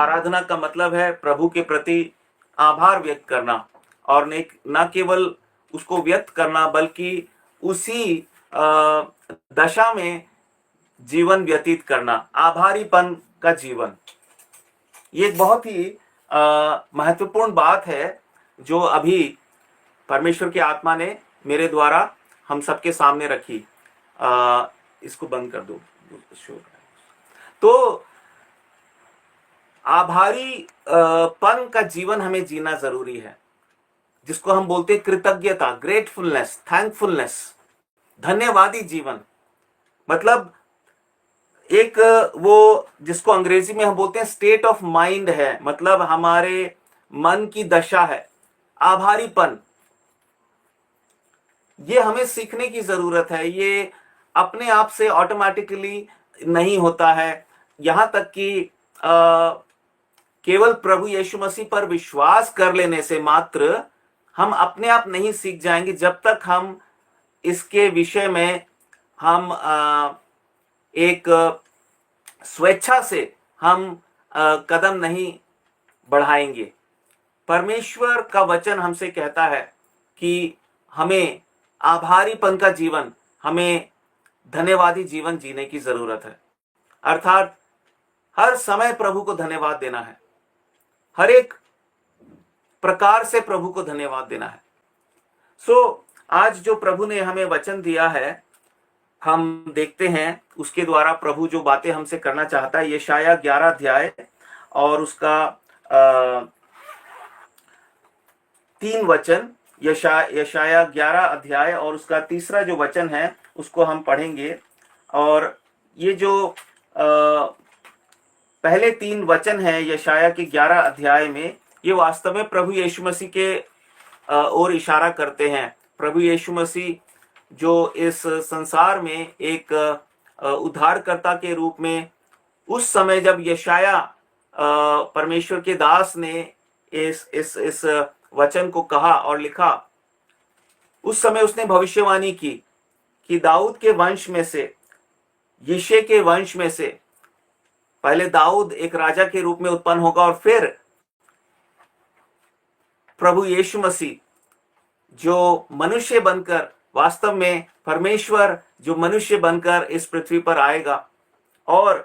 आराधना का मतलब है प्रभु के प्रति आभार व्यक्त करना, और न केवल उसको व्यक्त करना बल्कि उसी दशा में जीवन व्यतीत करना, आभारीपन का जीवन। ये एक बहुत ही महत्वपूर्ण बात है जो अभी परमेश्वर की आत्मा ने मेरे द्वारा हम सबके सामने रखी। इसको बंद कर दो। तो आभारी पन का जीवन हमें जीना जरूरी है, जिसको हम बोलते हैं कृतज्ञता, ग्रेटफुलनेस, थैंकफुलनेस, धन्यवादी जीवन। मतलब एक वो जिसको अंग्रेजी में हम बोलते हैं स्टेट ऑफ माइंड है, मतलब हमारे मन की दशा है आभारीपन। ये हमें सीखने की जरूरत है, ये अपने आप से ऑटोमेटिकली नहीं होता है। यहां तक कि केवल प्रभु यीशु मसीह पर विश्वास कर लेने से मात्र हम अपने आप नहीं सीख जाएंगे, जब तक हम इसके विषय में हम एक स्वेच्छा से हम कदम नहीं बढ़ाएंगे। परमेश्वर का वचन हमसे कहता है कि हमें आभारीपन का जीवन, हमें धन्यवादी जीवन जीने की जरूरत है। अर्थात हर समय प्रभु को धन्यवाद देना है, हर एक प्रकार से प्रभु को धन्यवाद देना है। आज जो प्रभु ने हमें वचन दिया है, हम देखते हैं उसके द्वारा प्रभु जो बातें हमसे करना चाहता है। यशाया 11 अध्याय और उसका 3 वचन, यशाया 11 अध्याय और उसका 3 जो वचन है उसको हम पढ़ेंगे। और ये जो पहले 3 वचन है यशाया के 11 अध्याय में, ये वास्तव में प्रभु यीशु मसीह के ओर इशारा करते हैं। प्रभु यीशु मसीह जो इस संसार में एक उद्धारकर्ता के रूप में, उस समय जब यशाया परमेश्वर के दास ने इस वचन को कहा और लिखा, उस समय उसने भविष्यवाणी की कि दाऊद के वंश में से, यिशै के वंश में से पहले दाऊद एक राजा के रूप में उत्पन्न होगा और फिर प्रभु यीशु मसीह जो मनुष्य बनकर, वास्तव में परमेश्वर जो मनुष्य बनकर इस पृथ्वी पर आएगा और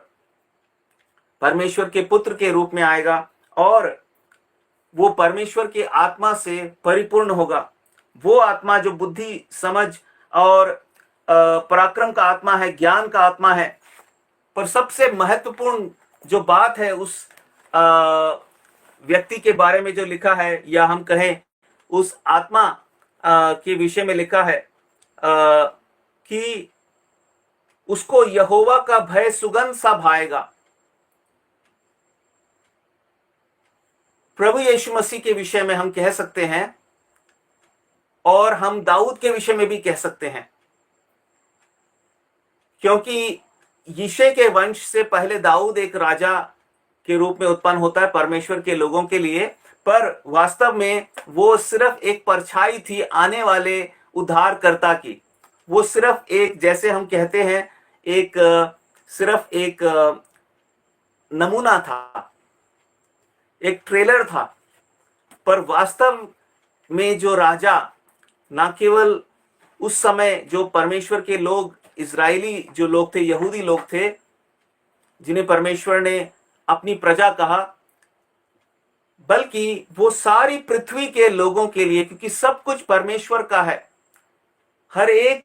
परमेश्वर के पुत्र के रूप में आएगा, और वो परमेश्वर की आत्मा से परिपूर्ण होगा। वो आत्मा जो बुद्धि, समझ और पराक्रम का आत्मा है, ज्ञान का आत्मा है। पर सबसे महत्वपूर्ण जो बात है उस व्यक्ति के बारे में जो लिखा है, या हम कहें उस आत्मा के विषय में लिखा है कि उसको यहोवा का भय सुगंध सा भाएगा। प्रभु यीशु मसीह के विषय में हम कह सकते हैं, और हम दाऊद के विषय में भी कह सकते हैं, क्योंकि यिशै के वंश से पहले दाऊद एक राजा के रूप में उत्पन्न होता है परमेश्वर के लोगों के लिए। पर वास्तव में वो सिर्फ एक परछाई थी आने वाले उद्धारकर्ता की। वो सिर्फ एक, जैसे हम कहते हैं, सिर्फ एक नमूना था, एक ट्रेलर था। पर वास्तव में जो राजा, ना केवल उस समय जो परमेश्वर के लोग, इजरायली जो लोग थे, यहूदी लोग थे, जिन्हें परमेश्वर ने अपनी प्रजा कहा, बल्कि वो सारी पृथ्वी के लोगों के लिए, क्योंकि सब कुछ परमेश्वर का है। हर एक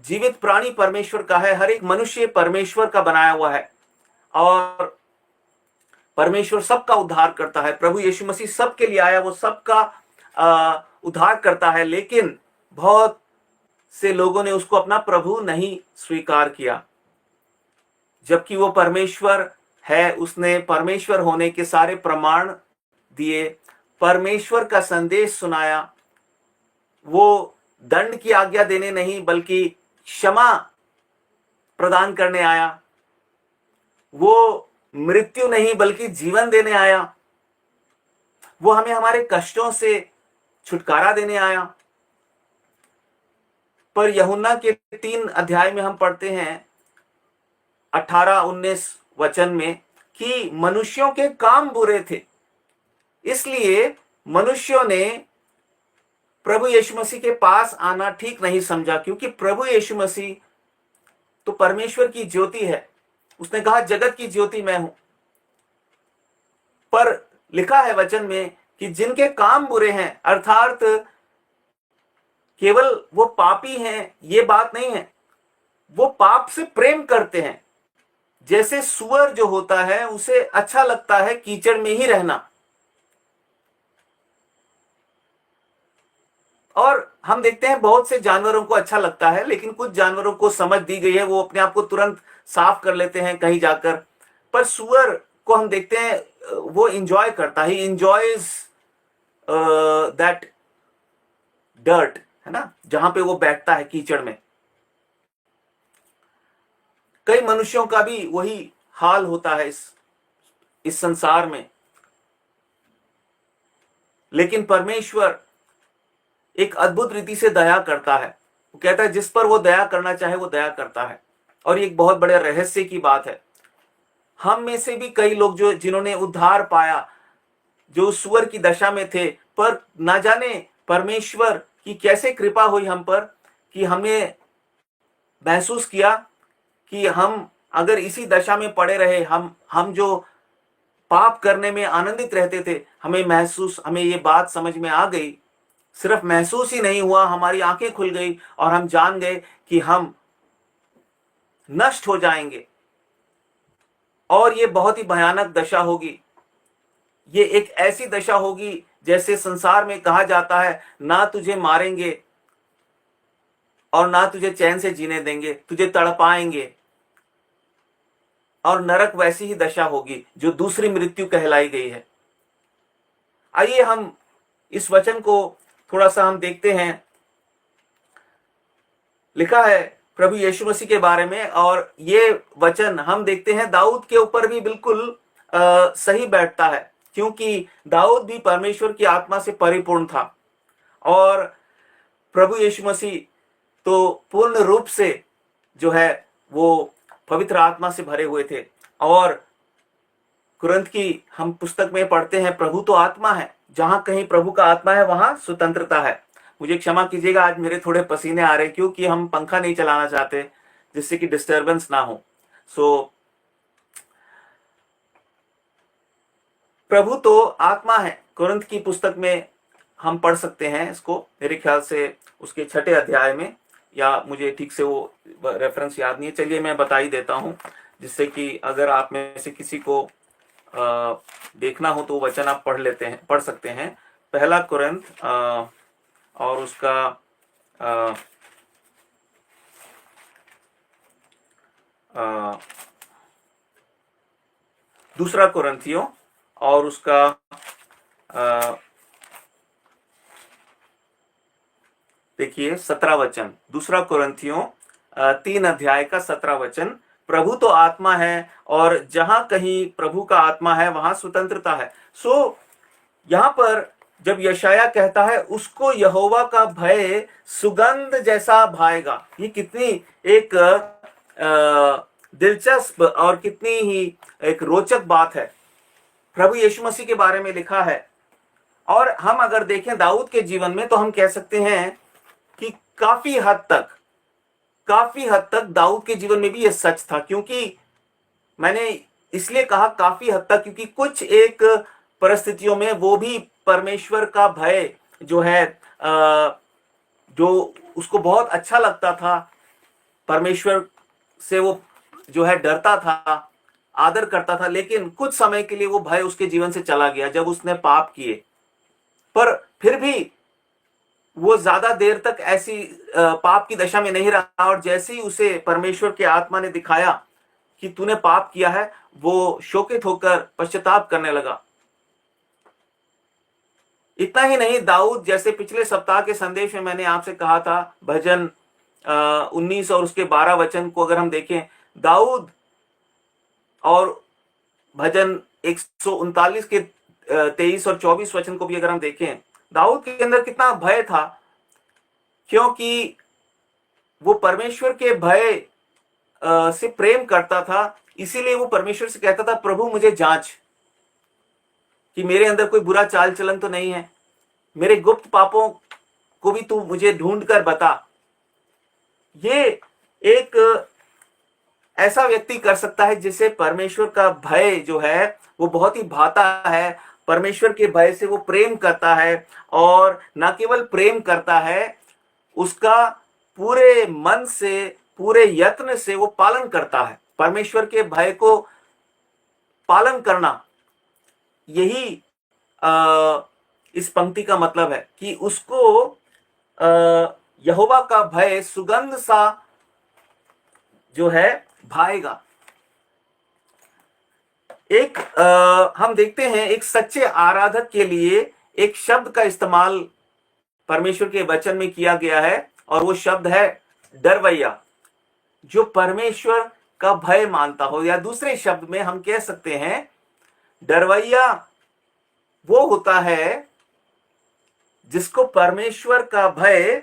जीवित प्राणी परमेश्वर का है, हर एक मनुष्य परमेश्वर का बनाया हुआ है, और परमेश्वर सबका उद्धार करता है। प्रभु यीशु मसीह सबके लिए आया, वो सबका उद्धार करता है। लेकिन बहुत से लोगों ने उसको अपना प्रभु नहीं स्वीकार किया, जबकि वो परमेश्वर है। उसने परमेश्वर होने के सारे प्रमाण दिए, परमेश्वर का संदेश सुनाया। वो दंड की आज्ञा देने नहीं बल्कि क्षमा प्रदान करने आया। वो मृत्यु नहीं बल्कि जीवन देने आया। वो हमें हमारे कष्टों से छुटकारा देने आया। पर यूहन्ना के 3 अध्याय में हम पढ़ते हैं 18-19 वचन में कि मनुष्यों के काम बुरे थे, इसलिए मनुष्यों ने प्रभु यीशु मसीह के पास आना ठीक नहीं समझा, क्योंकि प्रभु यीशु मसीह तो परमेश्वर की ज्योति है। उसने कहा जगत की ज्योति मैं हूं। पर लिखा है वचन में कि जिनके काम बुरे हैं, अर्थात केवल वो पापी हैं ये बात नहीं है, वो पाप से प्रेम करते हैं। जैसे सुअर जो होता है उसे अच्छा लगता है कीचड़ में ही रहना, और हम देखते हैं बहुत से जानवरों को अच्छा लगता है, लेकिन कुछ जानवरों को समझ दी गई है, वो अपने आप को तुरंत साफ कर लेते हैं कहीं जाकर। पर सुअर को हम देखते हैं वो इंजॉय करता है, इंजॉयज दैट डर्ट, है ना, जहां पे वो बैठता है कीचड़ में। कई मनुष्यों का भी वही हाल होता है इस संसार में। लेकिन परमेश्वर एक अद्भुत रीति से दया करता है। वो कहता है जिस पर वो दया करना चाहे वो दया करता है। और ये एक बहुत बड़े रहस्य की बात है। हम में से भी कई लोग जो जिन्होंने उद्धार पाया, जो सुअर की दशा में थे, पर ना जाने परमेश्वर की कैसे कृपा हुई हम पर कि हमने महसूस किया कि हम अगर इसी दशा में पड़े रहे, हम जो पाप करने में आनंदित रहते थे, हमें ये बात समझ में आ गई। सिर्फ महसूस ही नहीं हुआ, हमारी आंखें खुल गई और हम जान गए कि हम नष्ट हो जाएंगे और ये बहुत ही भयानक दशा होगी। ये एक ऐसी दशा होगी जैसे संसार में कहा जाता है, ना तुझे मारेंगे और ना तुझे चैन से जीने देंगे, तुझे तड़पाएंगे। और नरक वैसी ही दशा होगी जो दूसरी मृत्यु कहलाई गई है। आइए हम इस वचन को थोड़ा सा हम देखते हैं। लिखा है प्रभु यीशु मसीह के बारे में, और ये वचन हम देखते हैं दाऊद के ऊपर भी बिल्कुल सही बैठता है, क्योंकि दाऊद भी परमेश्वर की आत्मा से परिपूर्ण था और प्रभु यीशु मसीह तो पूर्ण रूप से जो है वो पवित्र आत्मा से भरे हुए थे। और कुरिन्थ की हम पुस्तक में पढ़ते हैं, प्रभु तो आत्मा है, जहां कहीं प्रभु का आत्मा है वहां स्वतंत्रता है। मुझे क्षमा कीजिएगा, आज मेरे थोड़े पसीने आ रहे क्योंकि हम पंखा नहीं चलाना चाहते जिससे कि डिस्टरबेंस ना हो। प्रभु तो आत्मा है, कुरिन्थ की पुस्तक में हम पढ़ सकते हैं इसको, मेरे ख्याल से उसके 6 अध्याय में, या मुझे ठीक से वो रेफरेंस याद नहीं है। चलिए मैं बता ही देता हूं, जिससे कि अगर आप में से किसी को देखना हो तो वचन आप पढ़ सकते हैं। पहला कुरिन्थ और उसका दूसरा कुरिन्थियों और उसका देखिए 17 वचन, दूसरा कुरिन्थियों 3 अध्याय का 17 वचन। प्रभु तो आत्मा है और जहां कहीं प्रभु का आत्मा है वहां स्वतंत्रता है। यहां पर जब यशाया कहता है उसको यहोवा का भय सुगंध जैसा भाएगा, ये कितनी एक दिलचस्प और कितनी ही एक रोचक बात है। प्रभु यीशु मसीह के बारे में लिखा है, और हम अगर देखें दाऊद के जीवन में तो हम कह सकते हैं कि काफी हद तक दाऊद के जीवन में भी यह सच था। क्योंकि मैंने इसलिए कहा काफी हद तक, क्योंकि कुछ एक परिस्थितियों में वो भी परमेश्वर का भय जो है, जो उसको बहुत अच्छा लगता था, परमेश्वर से वो जो है डरता था, आदर करता था, लेकिन कुछ समय के लिए वो भय उसके जीवन से चला गया जब उसने पाप किए। पर फिर भी वो ज्यादा देर तक ऐसी पाप की दशा में नहीं रहा, और जैसे ही उसे परमेश्वर के आत्मा ने दिखाया कि तूने पाप किया है, वो शोकित होकर पश्चाताप करने लगा। इतना ही नहीं, दाऊद, जैसे पिछले सप्ताह के संदेश में मैंने आपसे कहा था, भजन 19 और उसके 12 वचन को अगर हम देखें, दाऊद और भजन 139 के 23 और 24 वचन को भी अगर हम देखें, दाऊद के अंदर कितना भय था, क्योंकि वो परमेश्वर के भय से प्रेम करता था इसीलिए वो परमेश्वर से कहता था, प्रभु मुझे जांच कि मेरे अंदर कोई बुरा चाल चलन तो नहीं है, मेरे गुप्त पापों को भी तू मुझे ढूंढ कर बता। ये एक ऐसा व्यक्ति कर सकता है जिसे परमेश्वर का भय जो है वो बहुत ही भाता है, परमेश्वर के भय से वो प्रेम करता है, और न केवल प्रेम करता है, उसका पूरे मन से, पूरे यत्न से वो पालन करता है। परमेश्वर के भय को पालन करना, यही इस पंक्ति का मतलब है कि उसको यहोवा का भय सुगंध सा जो है भाएगा। एक हम देखते हैं एक सच्चे आराधक के लिए एक शब्द का इस्तेमाल परमेश्वर के वचन में किया गया है, और वो शब्द है डरवैया, जो परमेश्वर का भय मानता हो। या दूसरे शब्द में हम कह सकते हैं डरवैया वो होता है जिसको परमेश्वर का भय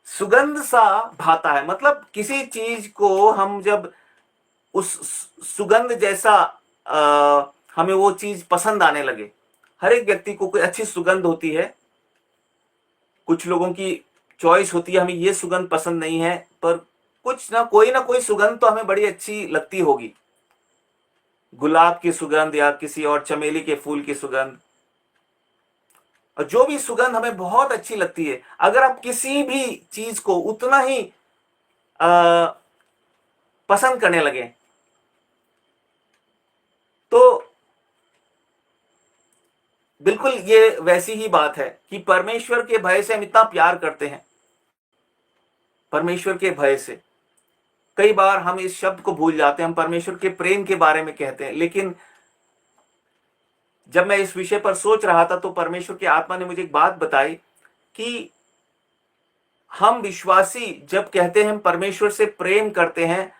सुगंध सा भाता है। मतलब किसी चीज को हम जब उस सुगंध जैसा हमें वो चीज पसंद आने लगे। हर एक व्यक्ति को कोई अच्छी सुगंध होती है, कुछ लोगों की चॉइस होती है हमें ये सुगंध पसंद नहीं है, पर कुछ ना कोई सुगंध तो हमें बड़ी अच्छी लगती होगी, गुलाब की सुगंध या किसी और चमेली के फूल की सुगंध, और जो भी सुगंध हमें बहुत अच्छी लगती है। अगर आप किसी भी चीज को उतना ही पसंद करने लगे तो बिल्कुल ये वैसी ही बात है कि परमेश्वर के भय से हम इतना प्यार करते हैं। परमेश्वर के भय से कई बार हम इस शब्द को भूल जाते हैं, हम परमेश्वर के प्रेम के बारे में कहते हैं। लेकिन जब मैं इस विषय पर सोच रहा था तो परमेश्वर की आत्मा ने मुझे एक बात बताई कि हम विश्वासी जब कहते हैं हम परमेश्वर से प्रेम करते हैं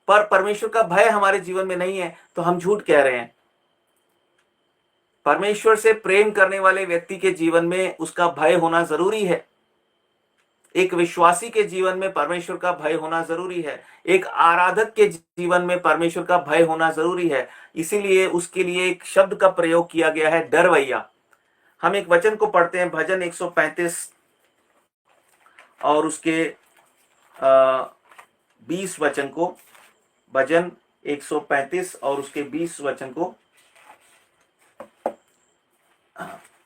पर परमेश्वर का भय हमारे जीवन में नहीं है, तो हम झूठ कह रहे हैं। परमेश्वर से प्रेम करने वाले व्यक्ति के जीवन में उसका भय होना जरूरी है। एक विश्वासी के जीवन में परमेश्वर का भय होना जरूरी है। एक आराधक के जीवन में परमेश्वर का भय होना जरूरी है। इसीलिए उसके लिए एक शब्द का प्रयोग किया गया है, डरवैया। हम एक वचन को पढ़ते हैं, भजन 135 और उसके 20 वचन को। भजन 135 और उसके 20 वचन को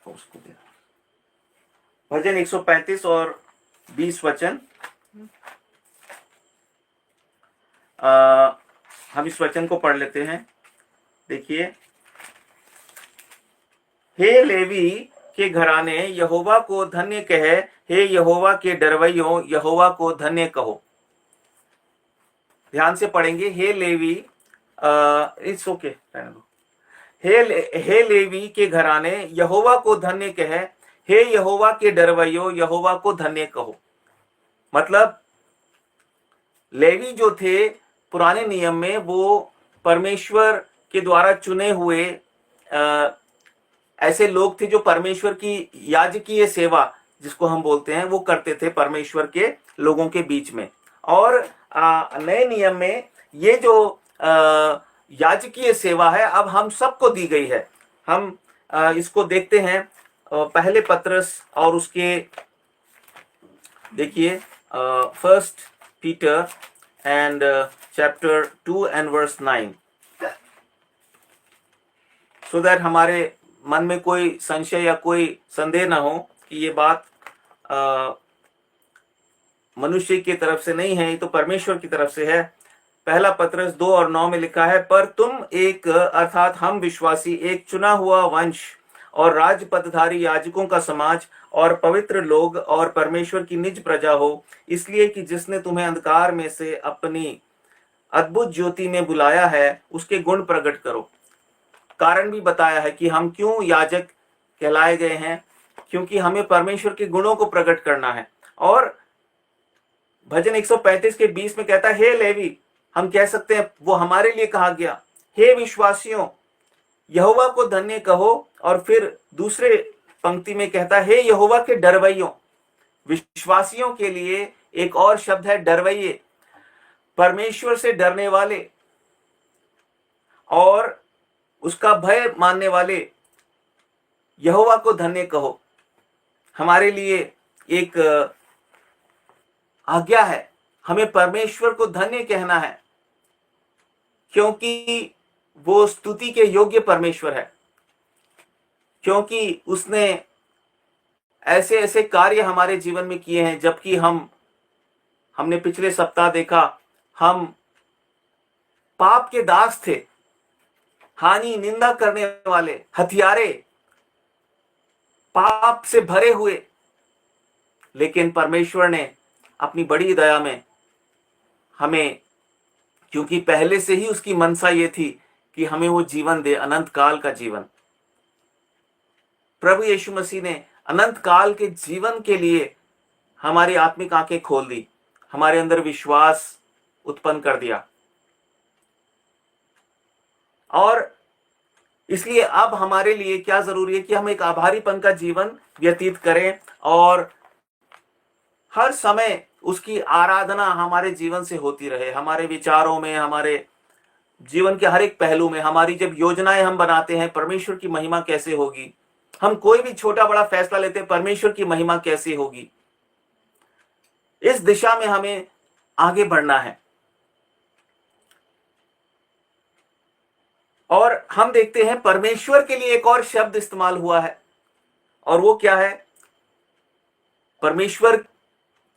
उसको दे। भजन 135 और 20 वचन। हम इस वचन को पढ़ लेते हैं। देखिए, हे लेवी के घराने यहोवा को धन्य कहे, हे यहोवा के डरवैयों यहोवा को धन्य कहो। ध्यान से पढ़ेंगे। हे लेवी, इट्स ओके, हे लेवी के घराने यहोवा को धन्य कहे, हे यहोवा के डरवैयों यहोवा को धन्य कहो। मतलब लेवी जो थे पुराने नियम में, वो परमेश्वर के द्वारा चुने हुए ऐसे लोग थे जो परमेश्वर की याजकीय सेवा जिसको हम बोलते हैं वो करते थे परमेश्वर के लोगों के बीच में। और नए नियम में ये जो याजकीय सेवा है अब हम सबको दी गई है। हम इसको देखते हैं पहले पत्रस और उसके देखिए 1 Peter and chapter 2 and verse 9, so that हमारे मन में कोई संशय या कोई संदेह ना हो कि ये बात मनुष्य की तरफ से नहीं है, ये तो परमेश्वर की तरफ से है। पहला पत्रस 2 और 9 में लिखा है, पर तुम एक अर्थात हम विश्वासी एक चुना हुआ वंश और राजपदधारी याजकों का समाज और पवित्र लोग और परमेश्वर की निज प्रजा हो, इसलिए कि जिसने तुम्हें अंधकार में से अपनी अद्भुत ज्योति में बुलाया है उसके गुण प्रकट करो। कारण भी बताया है कि हम क्यों याजक कहलाए गए हैं, क्योंकि हमें परमेश्वर के गुणों को प्रकट करना है। और भजन 135 के 20 में कहता है, हे लेवी, हम कह सकते हैं वो हमारे लिए कहा गया, हे विश्वासियों यहोवा को धन्य कहो। और फिर दूसरे पंक्ति में कहता है, हे यहोवा के डरवैयों। विश्वासियों के लिए एक और शब्द है डरवैये, परमेश्वर से डरने वाले। और उसका भय मानने वाले यहोवा को धन्य कहो। हमारे लिए एक आज्ञा है, हमें परमेश्वर को धन्य कहना है, क्योंकि वो स्तुति के योग्य परमेश्वर है, क्योंकि उसने ऐसे ऐसे कार्य हमारे जीवन में किए हैं। जबकि हमने पिछले सप्ताह देखा, हम पाप के दास थे, हानि निंदा करने वाले, हथियारे, पाप से भरे हुए, लेकिन परमेश्वर ने अपनी बड़ी दया में हमें, क्योंकि पहले से ही उसकी मनसा ये थी कि हमें वो जीवन दे, अनंत काल का जीवन। प्रभु यीशु मसीह ने अनंत काल के जीवन के लिए हमारी आत्मिक आंखें खोल दी, हमारे अंदर विश्वास उत्पन्न कर दिया। और इसलिए अब हमारे लिए क्या जरूरी है कि हम एक आभारीपन का जीवन व्यतीत करें और हर समय उसकी आराधना हमारे जीवन से होती रहे, हमारे विचारों में, हमारे जीवन के हर एक पहलू में। हमारी जब योजनाएं हम बनाते हैं, परमेश्वर की महिमा कैसे होगी, हम कोई भी छोटा बड़ा फैसला लेते हैं, परमेश्वर की महिमा कैसे होगी, इस दिशा में हमें आगे बढ़ना है। और हम देखते हैं परमेश्वर के लिए एक और शब्द इस्तेमाल हुआ है, और वो क्या है? परमेश्वर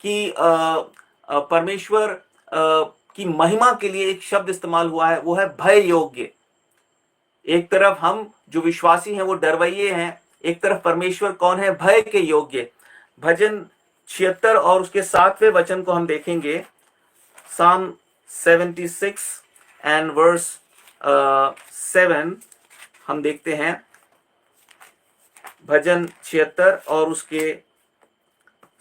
की महिमा के लिए एक शब्द इस्तेमाल हुआ है, वो है भय योग्य। एक तरफ हम जो विश्वासी हैं वो डरवैये हैं, एक तरफ परमेश्वर कौन है? भय के योग्य। भजन 76 और उसके 7वें वचन को हम देखेंगे। Psalm 76 and verse 7 हम देखते हैं। भजन 76 और उसके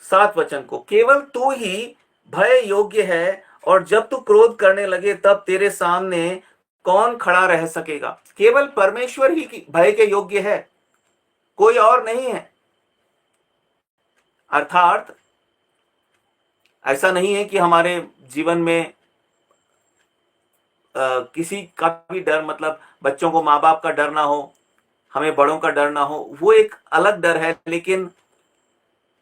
7 वचन को, केवल तू ही भय योग्य है, और जब तू क्रोध करने लगे तब तेरे सामने कौन खड़ा रह सकेगा। केवल परमेश्वर ही भय के योग्य है, कोई और नहीं है। अर्थात ऐसा नहीं है कि हमारे जीवन में किसी का भी डर, मतलब बच्चों को माँ बाप का डर ना हो, हमें बड़ों का डर ना हो, वो एक अलग डर है। लेकिन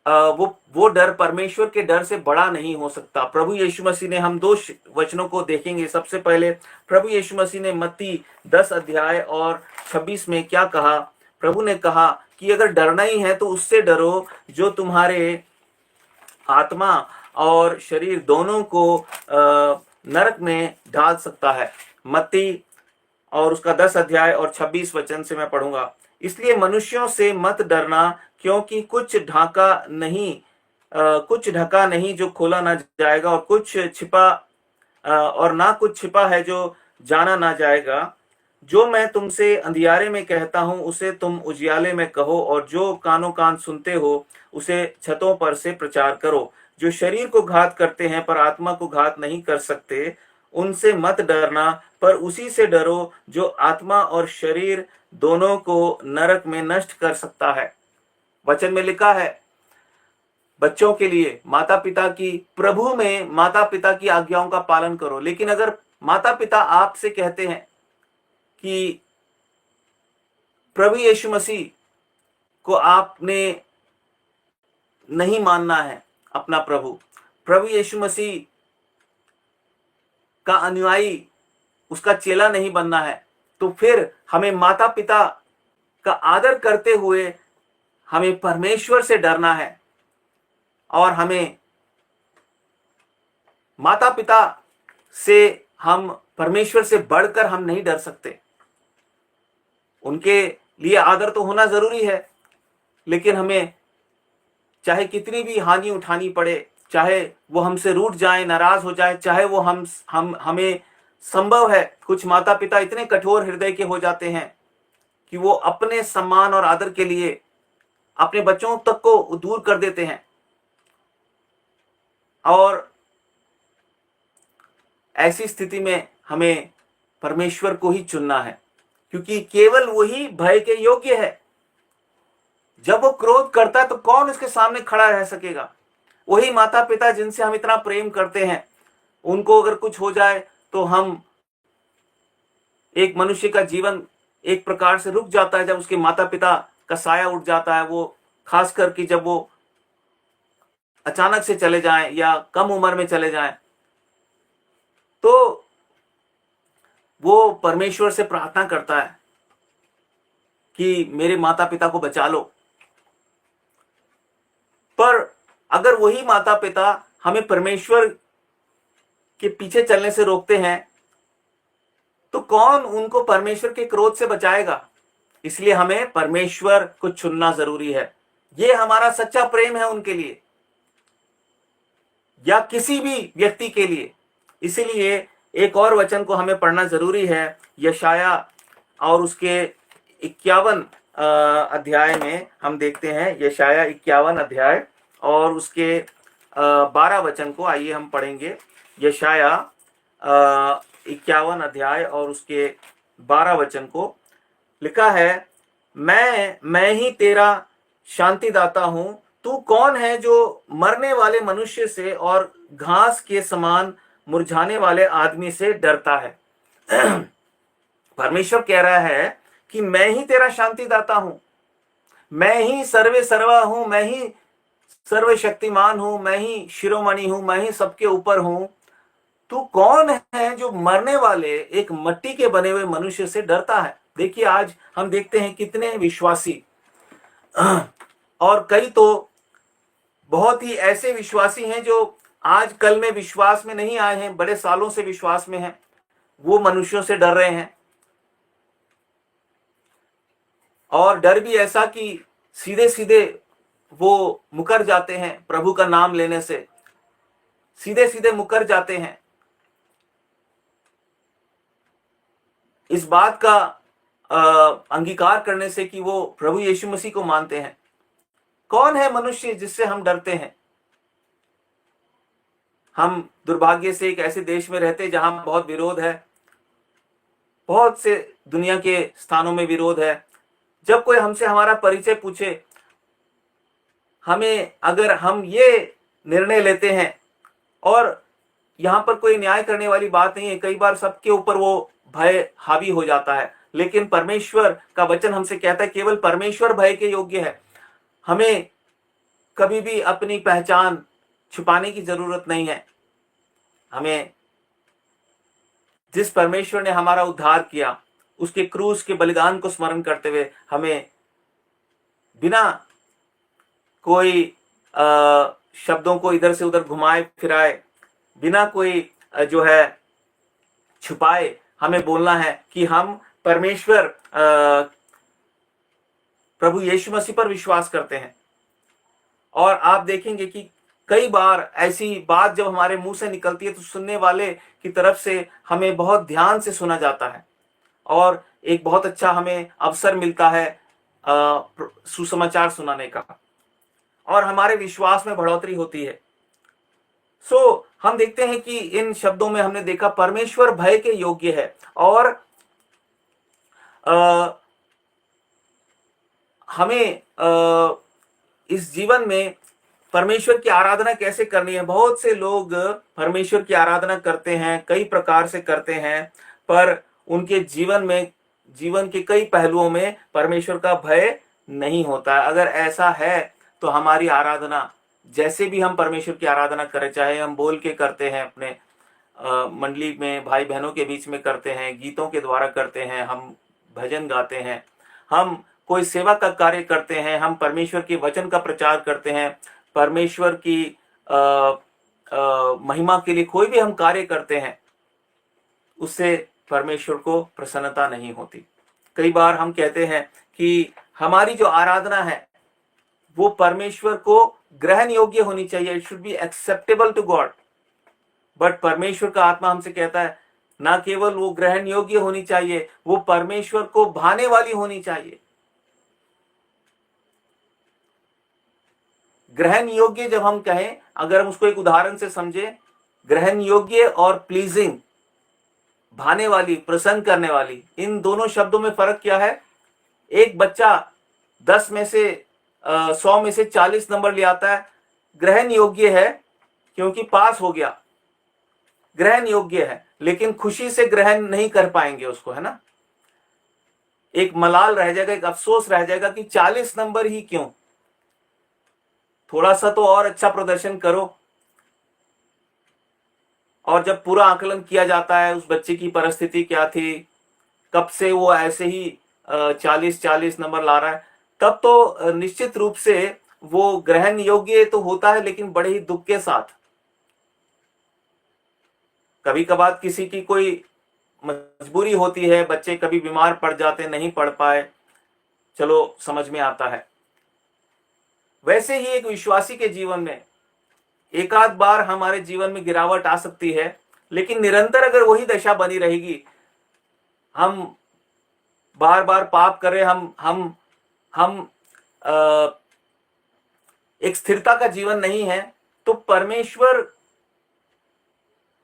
वो डर परमेश्वर के डर से बड़ा नहीं हो सकता। प्रभु यीशु मसीह ने, हम 2 वचनों को देखेंगे। सबसे पहले प्रभु यीशु मसीह ने मत्ती 10 अध्याय और 26 में क्या कहा? प्रभु ने कहा कि अगर डरना ही है तो उससे डरो जो तुम्हारे आत्मा और शरीर दोनों को नरक में डाल सकता है। मत्ती और उसका 10 अध्याय और 26 वचन से मैं पढ़ूंगा। इसलिए मनुष्यों से मत डरना, क्योंकि कुछ ढका नहीं जो खोला ना जाएगा, और कुछ छिपा है जो जाना ना जाएगा। जो मैं तुमसे अंधियारे में कहता हूं उसे तुम उजियाले में कहो, और जो कानों कान सुनते हो उसे छतों पर से प्रचार करो। जो शरीर को घात करते हैं पर आत्मा को घात नहीं कर सकते, उनसे मत डरना, पर उसी से डरो जो आत्मा और शरीर दोनों को नरक में नष्ट कर सकता है। वचन में लिखा है बच्चों के लिए, माता पिता की, प्रभु में माता पिता की आज्ञाओं का पालन करो। लेकिन अगर माता पिता आपसे कहते हैं कि प्रभु यीशु मसीह को आपने नहीं मानना है अपना प्रभु यीशु मसीह का अनुयायी, उसका चेला नहीं बनना है, तो फिर हमें माता पिता का आदर करते हुए हमें परमेश्वर से डरना है। और हमें माता पिता से, हम परमेश्वर से बढ़कर हम नहीं डर सकते। उनके लिए आदर तो होना जरूरी है, लेकिन हमें चाहे कितनी भी हानि उठानी पड़े, चाहे वो हमसे रूठ जाए, नाराज हो जाए, चाहे वो हमें संभव है, कुछ माता पिता इतने कठोर हृदय के हो जाते हैं कि वो अपने सम्मान और आदर के लिए अपने बच्चों तक को दूर कर देते हैं। और ऐसी स्थिति में हमें परमेश्वर को ही चुनना है, क्योंकि केवल वही भय के योग्य है। जब वो क्रोध करता है तो कौन उसके सामने खड़ा रह सकेगा? वही माता पिता जिनसे हम इतना प्रेम करते हैं, उनको अगर कुछ हो जाए तो हम एक मनुष्य का जीवन एक प्रकार से रुक जाता है जब उसके माता पिता का साया उठ जाता है, वो खास करके जब वो अचानक से चले जाएं या कम उम्र में चले जाएं, तो वो परमेश्वर से प्रार्थना करता है कि मेरे माता पिता को बचा लो। पर अगर वही माता पिता हमें परमेश्वर के पीछे चलने से रोकते हैं, तो कौन उनको परमेश्वर के क्रोध से बचाएगा? इसलिए हमें परमेश्वर को चुनना जरूरी है। यह हमारा सच्चा प्रेम है उनके लिए या किसी भी व्यक्ति के लिए। इसीलिए एक और वचन को हमें पढ़ना जरूरी है, यशाया और उसके 51 अध्याय में हम देखते हैं। यशाया 51 अध्याय और उसके 12 वचन को आइए हम पढ़ेंगे। यशाया 51 अध्याय और उसके 12 वचन को लिखा है, मैं ही तेरा शांतिदाता हूं। तू कौन है जो मरने वाले मनुष्य से और घास के समान मुरझाने वाले आदमी से डरता है? परमेश्वर कह रहा है कि मैं ही तेरा शांतिदाता हूं, मैं ही सर्वे सर्वा हूं, मैं ही सर्वशक्तिमान हूं, मैं ही शिरोमणि हूं, मैं ही सबके ऊपर हूं। तू कौन है जो मरने वाले एक मिट्टी के बने हुए मनुष्य से डरता है? देखिए, आज हम देखते हैं कितने विश्वासी और कई तो बहुत ही ऐसे विश्वासी हैं जो आज कल में विश्वास में नहीं आए हैं, बड़े सालों से विश्वास में हैं, वो मनुष्यों से डर रहे हैं। और डर भी ऐसा कि सीधे सीधे वो मुकर जाते हैं, प्रभु का नाम लेने से सीधे सीधे मुकर जाते हैं। इस बात का अंगीकार करने से कि वो प्रभु यीशु मसीह को मानते हैं। कौन है मनुष्य जिससे हम डरते हैं? हम दुर्भाग्य से एक ऐसे देश में रहते हैं जहां बहुत विरोध है, बहुत से दुनिया के स्थानों में विरोध है। जब कोई हमसे हमारा परिचय पूछे, हमें अगर हम ये निर्णय लेते हैं, और यहां पर कोई न्याय करने वाली बात नहीं है, कई बार सबके ऊपर वो भय हावी हो जाता है, लेकिन परमेश्वर का वचन हमसे कहता है केवल परमेश्वर भय के योग्य है। हमें कभी भी अपनी पहचान छुपाने की जरूरत नहीं है। हमें जिस परमेश्वर ने हमारा उद्धार किया, उसके क्रूस के बलिदान को स्मरण करते हुए हमें बिना कोई शब्दों को इधर से उधर घुमाए फिराए, बिना कोई जो है छुपाए, हमें बोलना है कि हम परमेश्वर प्रभु यीशु मसीह पर विश्वास करते हैं। और आप देखेंगे कि कई बार ऐसी बात जब हमारे मुंह से निकलती है तो सुनने वाले की तरफ से हमें बहुत ध्यान से सुना जाता है और एक बहुत अच्छा हमें अवसर मिलता है सुसमाचार सुनाने का, और हमारे विश्वास में बढ़ोतरी होती है। हम देखते हैं कि इन शब्दों में हमने देखा परमेश्वर भय के योग्य है। और हमें इस जीवन में परमेश्वर की आराधना कैसे करनी है? बहुत से लोग परमेश्वर की आराधना करते हैं, कई प्रकार से करते हैं, पर उनके जीवन के कई पहलुओं में परमेश्वर का भय नहीं होता है। अगर ऐसा है तो हमारी आराधना, जैसे भी हम परमेश्वर की आराधना करें, चाहे हम बोल के करते हैं, अपने मंडली में भाई बहनों के बीच में करते हैं, गीतों के द्वारा करते हैं, हम भजन गाते हैं, हम कोई सेवा का कार्य करते हैं, हम परमेश्वर के वचन का प्रचार करते हैं, परमेश्वर की महिमा के लिए कोई भी हम कार्य करते हैं, उससे परमेश्वर को प्रसन्नता नहीं होती। कई बार हम कहते हैं कि हमारी जो आराधना है वो परमेश्वर को ग्रहण योग्य होनी चाहिए, it should be acceptable to God. But परमेश्वर का आत्मा हमसे कहता है ना केवल वो ग्रहण योग्य होनी चाहिए, वो परमेश्वर को भाने वाली होनी चाहिए। ग्रहण योग्य जब हम कहें, अगर हम उसको एक उदाहरण से समझे, ग्रहण योग्य और प्लीजिंग, भाने वाली, प्रसन्न करने वाली, इन दोनों शब्दों में फर्क क्या है? एक बच्चा 10 में से 100 में से 40 नंबर ले आता है, ग्रहण योग्य है क्योंकि पास हो गया, ग्रहण योग्य है। लेकिन खुशी से ग्रहण नहीं कर पाएंगे उसको, है ना। एक मलाल रह जाएगा, एक अफसोस रह जाएगा कि 40 नंबर ही क्यों, थोड़ा सा तो और अच्छा प्रदर्शन करो। और जब पूरा आकलन किया जाता है उस बच्चे की परिस्थिति क्या थी, कब से वो ऐसे ही 40-40 नंबर ला रहा है, तब तो निश्चित रूप से वो ग्रहण योग्य तो होता है, लेकिन बड़े ही दुख के साथ। कभी कभार किसी की कोई मजबूरी होती है, बच्चे कभी बीमार पड़ जाते, नहीं पढ़ पाए, चलो समझ में आता है। वैसे ही एक विश्वासी के जीवन में एक आध बार हमारे जीवन में गिरावट आ सकती है, लेकिन निरंतर अगर वही दशा बनी रहेगी, हम बार बार पाप करें, हम एक स्थिरता का जीवन नहीं है, तो परमेश्वर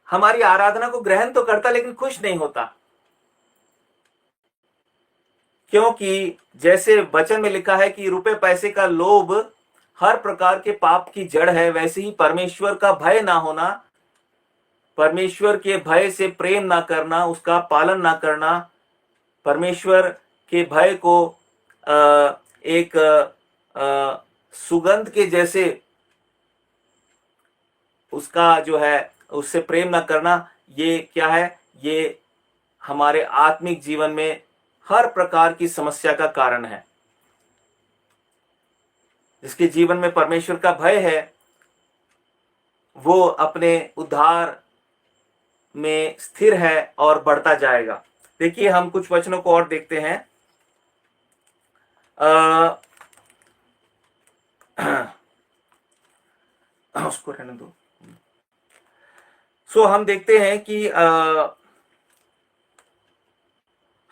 हमारी आराधना को ग्रहण तो करता लेकिन खुश नहीं होता। क्योंकि जैसे वचन में लिखा है कि रुपए पैसे का लोभ हर प्रकार के पाप की जड़ है, वैसे ही परमेश्वर का भय ना होना, परमेश्वर के भय से प्रेम ना करना, उसका पालन ना करना, परमेश्वर के भय को एक सुगंध के जैसे उसका जो है उससे प्रेम ना करना, ये क्या है, ये हमारे आत्मिक जीवन में हर प्रकार की समस्या का कारण है। जिसके जीवन में परमेश्वर का भय है वो अपने उद्धार में स्थिर है और बढ़ता जाएगा। देखिए हम कुछ वचनों को और देखते हैं। उसको रहने दो। हम देखते हैं कि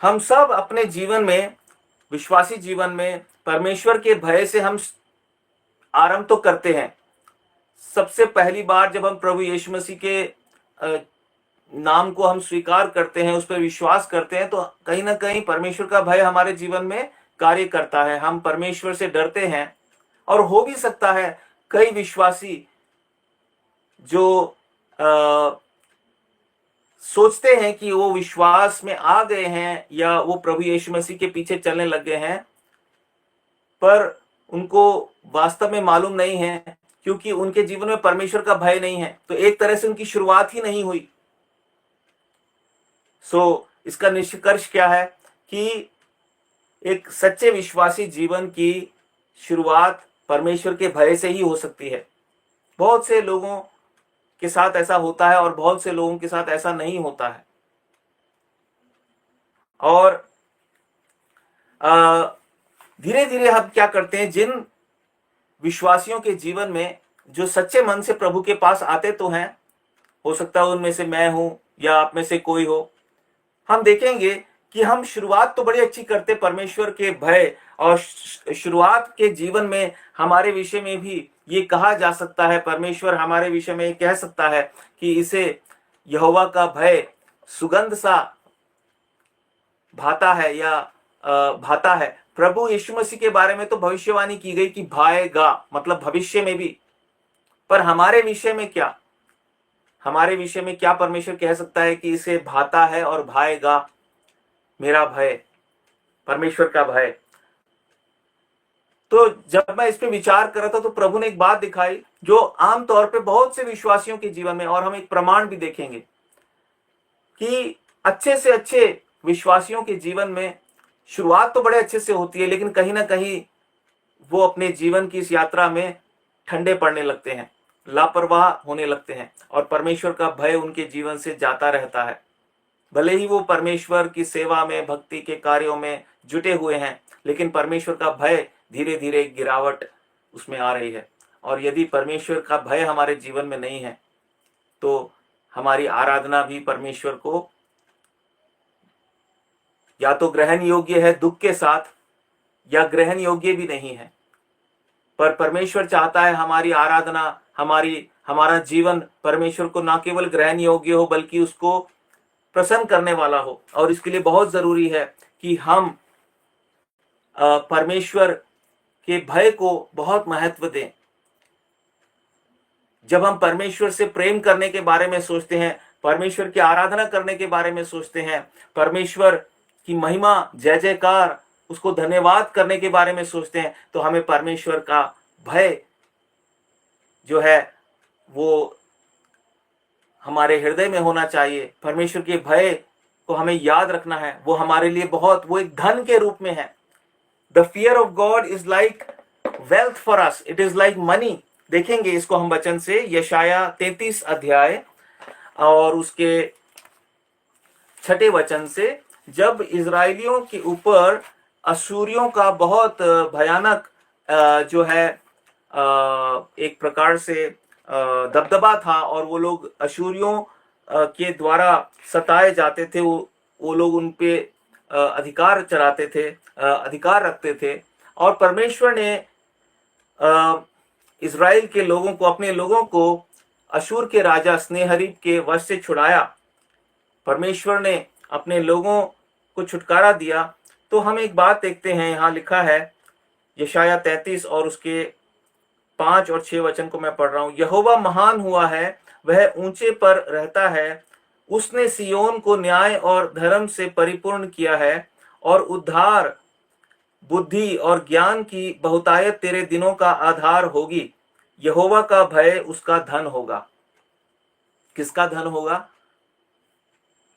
हम सब अपने जीवन में, विश्वासी जीवन में परमेश्वर के भय से हम आरंभ तो करते हैं। सबसे पहली बार जब हम प्रभु यीशु मसीह के नाम को हम स्वीकार करते हैं, उस पर विश्वास करते हैं, तो कहीं ना कहीं परमेश्वर का भय हमारे जीवन में कार्य करता है। हम परमेश्वर से डरते हैं। और हो भी सकता है कई विश्वासी जो सोचते हैं कि वो विश्वास में आ गए हैं या वो प्रभु यीशु मसीह के पीछे चलने लग गए हैं, पर उनको वास्तव में मालूम नहीं है, क्योंकि उनके जीवन में परमेश्वर का भय नहीं है, तो एक तरह से उनकी शुरुआत ही नहीं हुई। इसका निष्कर्ष क्या है कि एक सच्चे विश्वासी जीवन की शुरुआत परमेश्वर के भय से ही हो सकती है। बहुत से लोगों के साथ ऐसा होता है और बहुत से लोगों के साथ ऐसा नहीं होता है। और धीरे धीरे हम क्या करते हैं, जिन विश्वासियों के जीवन में जो सच्चे मन से प्रभु के पास आते तो हैं, हो सकता है उनमें से मैं हूं या आप में से कोई हो, हम देखेंगे कि हम शुरुआत तो बड़ी अच्छी करते परमेश्वर के भय, और शुरुआत के जीवन में हमारे विषय में भी ये कहा जा सकता है, परमेश्वर हमारे विषय में कह सकता है कि इसे यहोवा का भय सुगंध सा भाता है या भाता है। प्रभु यीशु मसीह के बारे में तो भविष्यवाणी की गई कि भाएगा, मतलब भविष्य में भी, पर हमारे विषय में क्या, हमारे विषय में क्या परमेश्वर कह सकता है कि इसे भाता है और भाएगा मेरा भय, परमेश्वर का भय। तो जब मैं इस पे विचार कर रहा था तो प्रभु ने एक बात दिखाई जो आमतौर पे बहुत से विश्वासियों के जीवन में, और हम एक प्रमाण भी देखेंगे कि अच्छे से अच्छे विश्वासियों के जीवन में शुरुआत तो बड़े अच्छे से होती है, लेकिन कहीं ना कहीं वो अपने जीवन की इस यात्रा में ठंडे पड़ने लगते हैं, लापरवाह होने लगते हैं, और परमेश्वर का भय उनके जीवन से जाता रहता है। भले ही वो परमेश्वर की सेवा में, भक्ति के कार्यों में जुटे हुए हैं, लेकिन परमेश्वर का भय धीरे धीरे गिरावट उसमें आ रही है। और यदि परमेश्वर का भय हमारे जीवन में नहीं है तो हमारी आराधना भी परमेश्वर को या तो ग्रहण योग्य है दुख के साथ, या ग्रहण योग्य भी नहीं है। पर परमेश्वर चाहता है हमारी आराधना, हमारा जीवन परमेश्वर को न केवल ग्रहण योग्य हो बल्कि उसको प्रसन्न करने वाला हो। और इसके लिए बहुत जरूरी है कि हम परमेश्वर के भय को बहुत महत्व दें। जब हम परमेश्वर से प्रेम करने के बारे में सोचते हैं, परमेश्वर की आराधना करने के बारे में सोचते हैं, परमेश्वर की महिमा, जय जयकार, उसको धन्यवाद करने के बारे में सोचते हैं, तो हमें परमेश्वर का भय जो है वो हमारे हृदय में होना चाहिए। परमेश्वर के भय को हमें याद रखना है, वो हमारे लिए वो एक धन के रूप में है। The fear of God is like wealth for us, it is like money. देखेंगे इसको हम वचन से, यशाया 33 अध्याय और उसके 6 वचन से, जब इजरायलियों के ऊपर अशूरियों का बहुत भयानक जो है एक प्रकार से दबदबा था और वो लोग अशूरियों के द्वारा सताए जाते थे, वो लोग उन पे अधिकार चलाते थे, अधिकार रखते थे, और परमेश्वर ने इज़राइल के लोगों को, अपने लोगों को अशूर के राजा सन्हेरीब के वश से छुड़ाया। परमेश्वर ने अपने लोगों को छुटकारा दिया। तो हम एक बात देखते हैं, यहाँ लिखा है यशाया 33 और उसके 5 और 6 वचन को मैं पढ़ रहा हूं। यहोवा महान हुआ है, वह ऊंचे पर रहता है, उसने सियोन को न्याय और धर्म से परिपूर्ण किया है, और उद्धार, बुद्धि और ज्ञान की बहुतायत तेरे दिनों का आधार होगी। यहोवा का भय उसका धन होगा। किसका धन होगा?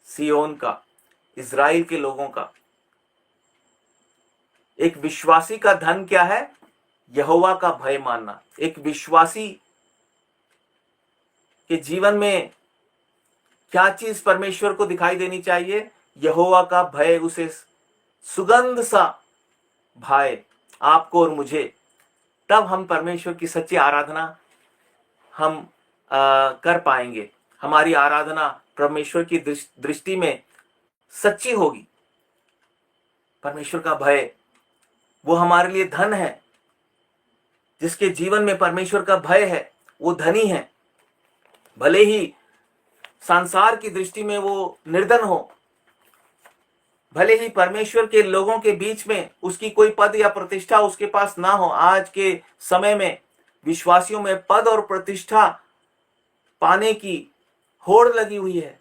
सियोन का, इज़राइल के लोगों का। एक विश्वासी का धन क्या है? यहोवा का भय मानना। एक विश्वासी के जीवन में क्या चीज परमेश्वर को दिखाई देनी चाहिए? यहोवा का भय उसे सुगंध सा भाए, आपको और मुझे। तब हम परमेश्वर की सच्ची आराधना हम कर पाएंगे। हमारी आराधना परमेश्वर की दृष्टि में सच्ची होगी। परमेश्वर का भय वो हमारे लिए धन है। जिसके जीवन में परमेश्वर का भय है वो धनी है। भले ही संसार की दृष्टि में वो निर्धन हो, भले ही परमेश्वर के लोगों के बीच में उसकी कोई पद या प्रतिष्ठा उसके पास ना हो। आज के समय में विश्वासियों में पद और प्रतिष्ठा पाने की होड़ लगी हुई है।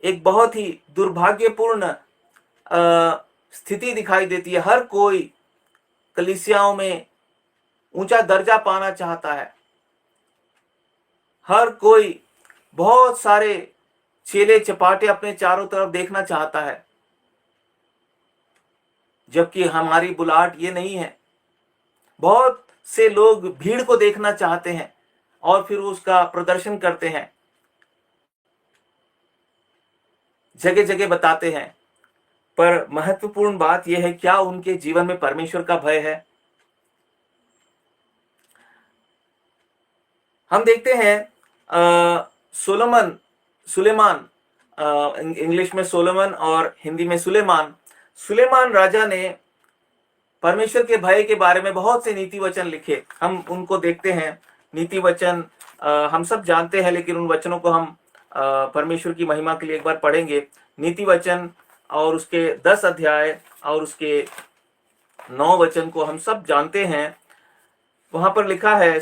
एक बहुत ही दुर्भाग्यपूर्ण स्थिति दिखाई देती है। हर कोई कलीसियाओं में ऊंचा दर्जा पाना चाहता है। हर कोई बहुत सारे चेले चपाटे अपने चारों तरफ देखना चाहता है, जबकि हमारी बुलाहट ये नहीं है। बहुत से लोग भीड़ को देखना चाहते हैं और फिर उसका प्रदर्शन करते हैं, जगह जगह बताते हैं। पर महत्वपूर्ण बात यह है, क्या उनके जीवन में परमेश्वर का भय है? हम देखते हैं सुलेमान, इंग्लिश में सोलोमन और हिंदी में सुलेमान राजा ने परमेश्वर के भय के बारे में बहुत से नीति वचन लिखे। हम उनको देखते हैं। नीति वचन हम सब जानते हैं, लेकिन उन वचनों को हम परमेश्वर की महिमा के लिए एक बार पढ़ेंगे। नीति वचन और उसके 10 अध्याय और उसके 9 वचन को हम सब जानते हैं। वहां पर लिखा है,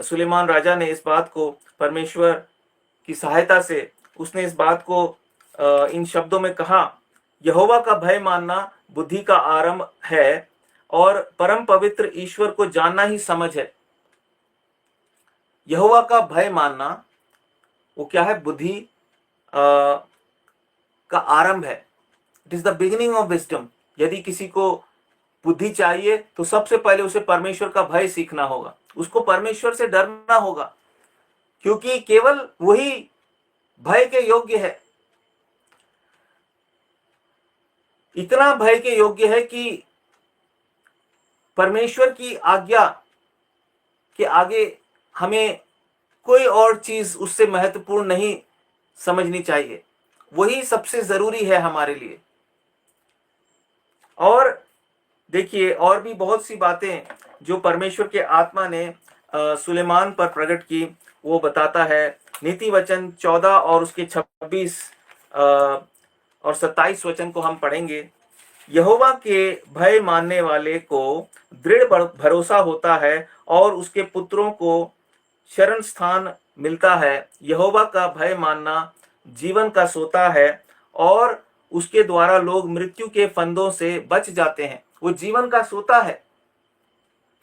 सुलेमान राजा ने इस बात को परमेश्वर की सहायता से उसने इस बात को इन शब्दों में कहा, यहोवा का भय मानना बुद्धि का आरंभ है और परम पवित्र ईश्वर को जानना ही समझ है। यहोवा का भय मानना वो क्या है? बुद्धि का आरंभ है। It is the beginning of wisdom. यदि किसी को बुद्धि चाहिए तो सबसे पहले उसे परमेश्वर का भय सीखना होगा। उसको परमेश्वर से डरना होगा, क्योंकि केवल वही भय के योग्य है। इतना भय के योग्य है कि परमेश्वर की आज्ञा के आगे हमें कोई और चीज उससे महत्वपूर्ण नहीं समझनी चाहिए। वही सबसे जरूरी है हमारे लिए। और देखिए, और भी बहुत सी बातें जो परमेश्वर के आत्मा ने सुलेमान पर प्रकट की, वो बताता है। नीति वचन 14 और उसके 26 और 27 वचन को हम पढ़ेंगे। यहोवा के भय मानने वाले को दृढ़ भरोसा होता है और उसके पुत्रों को शरण स्थान मिलता है, यहोवा का भय मानना जीवन का सोता है और उसके द्वारा लोग मृत्यु के फंदों से बच जाते हैं। वो जीवन का सोता है,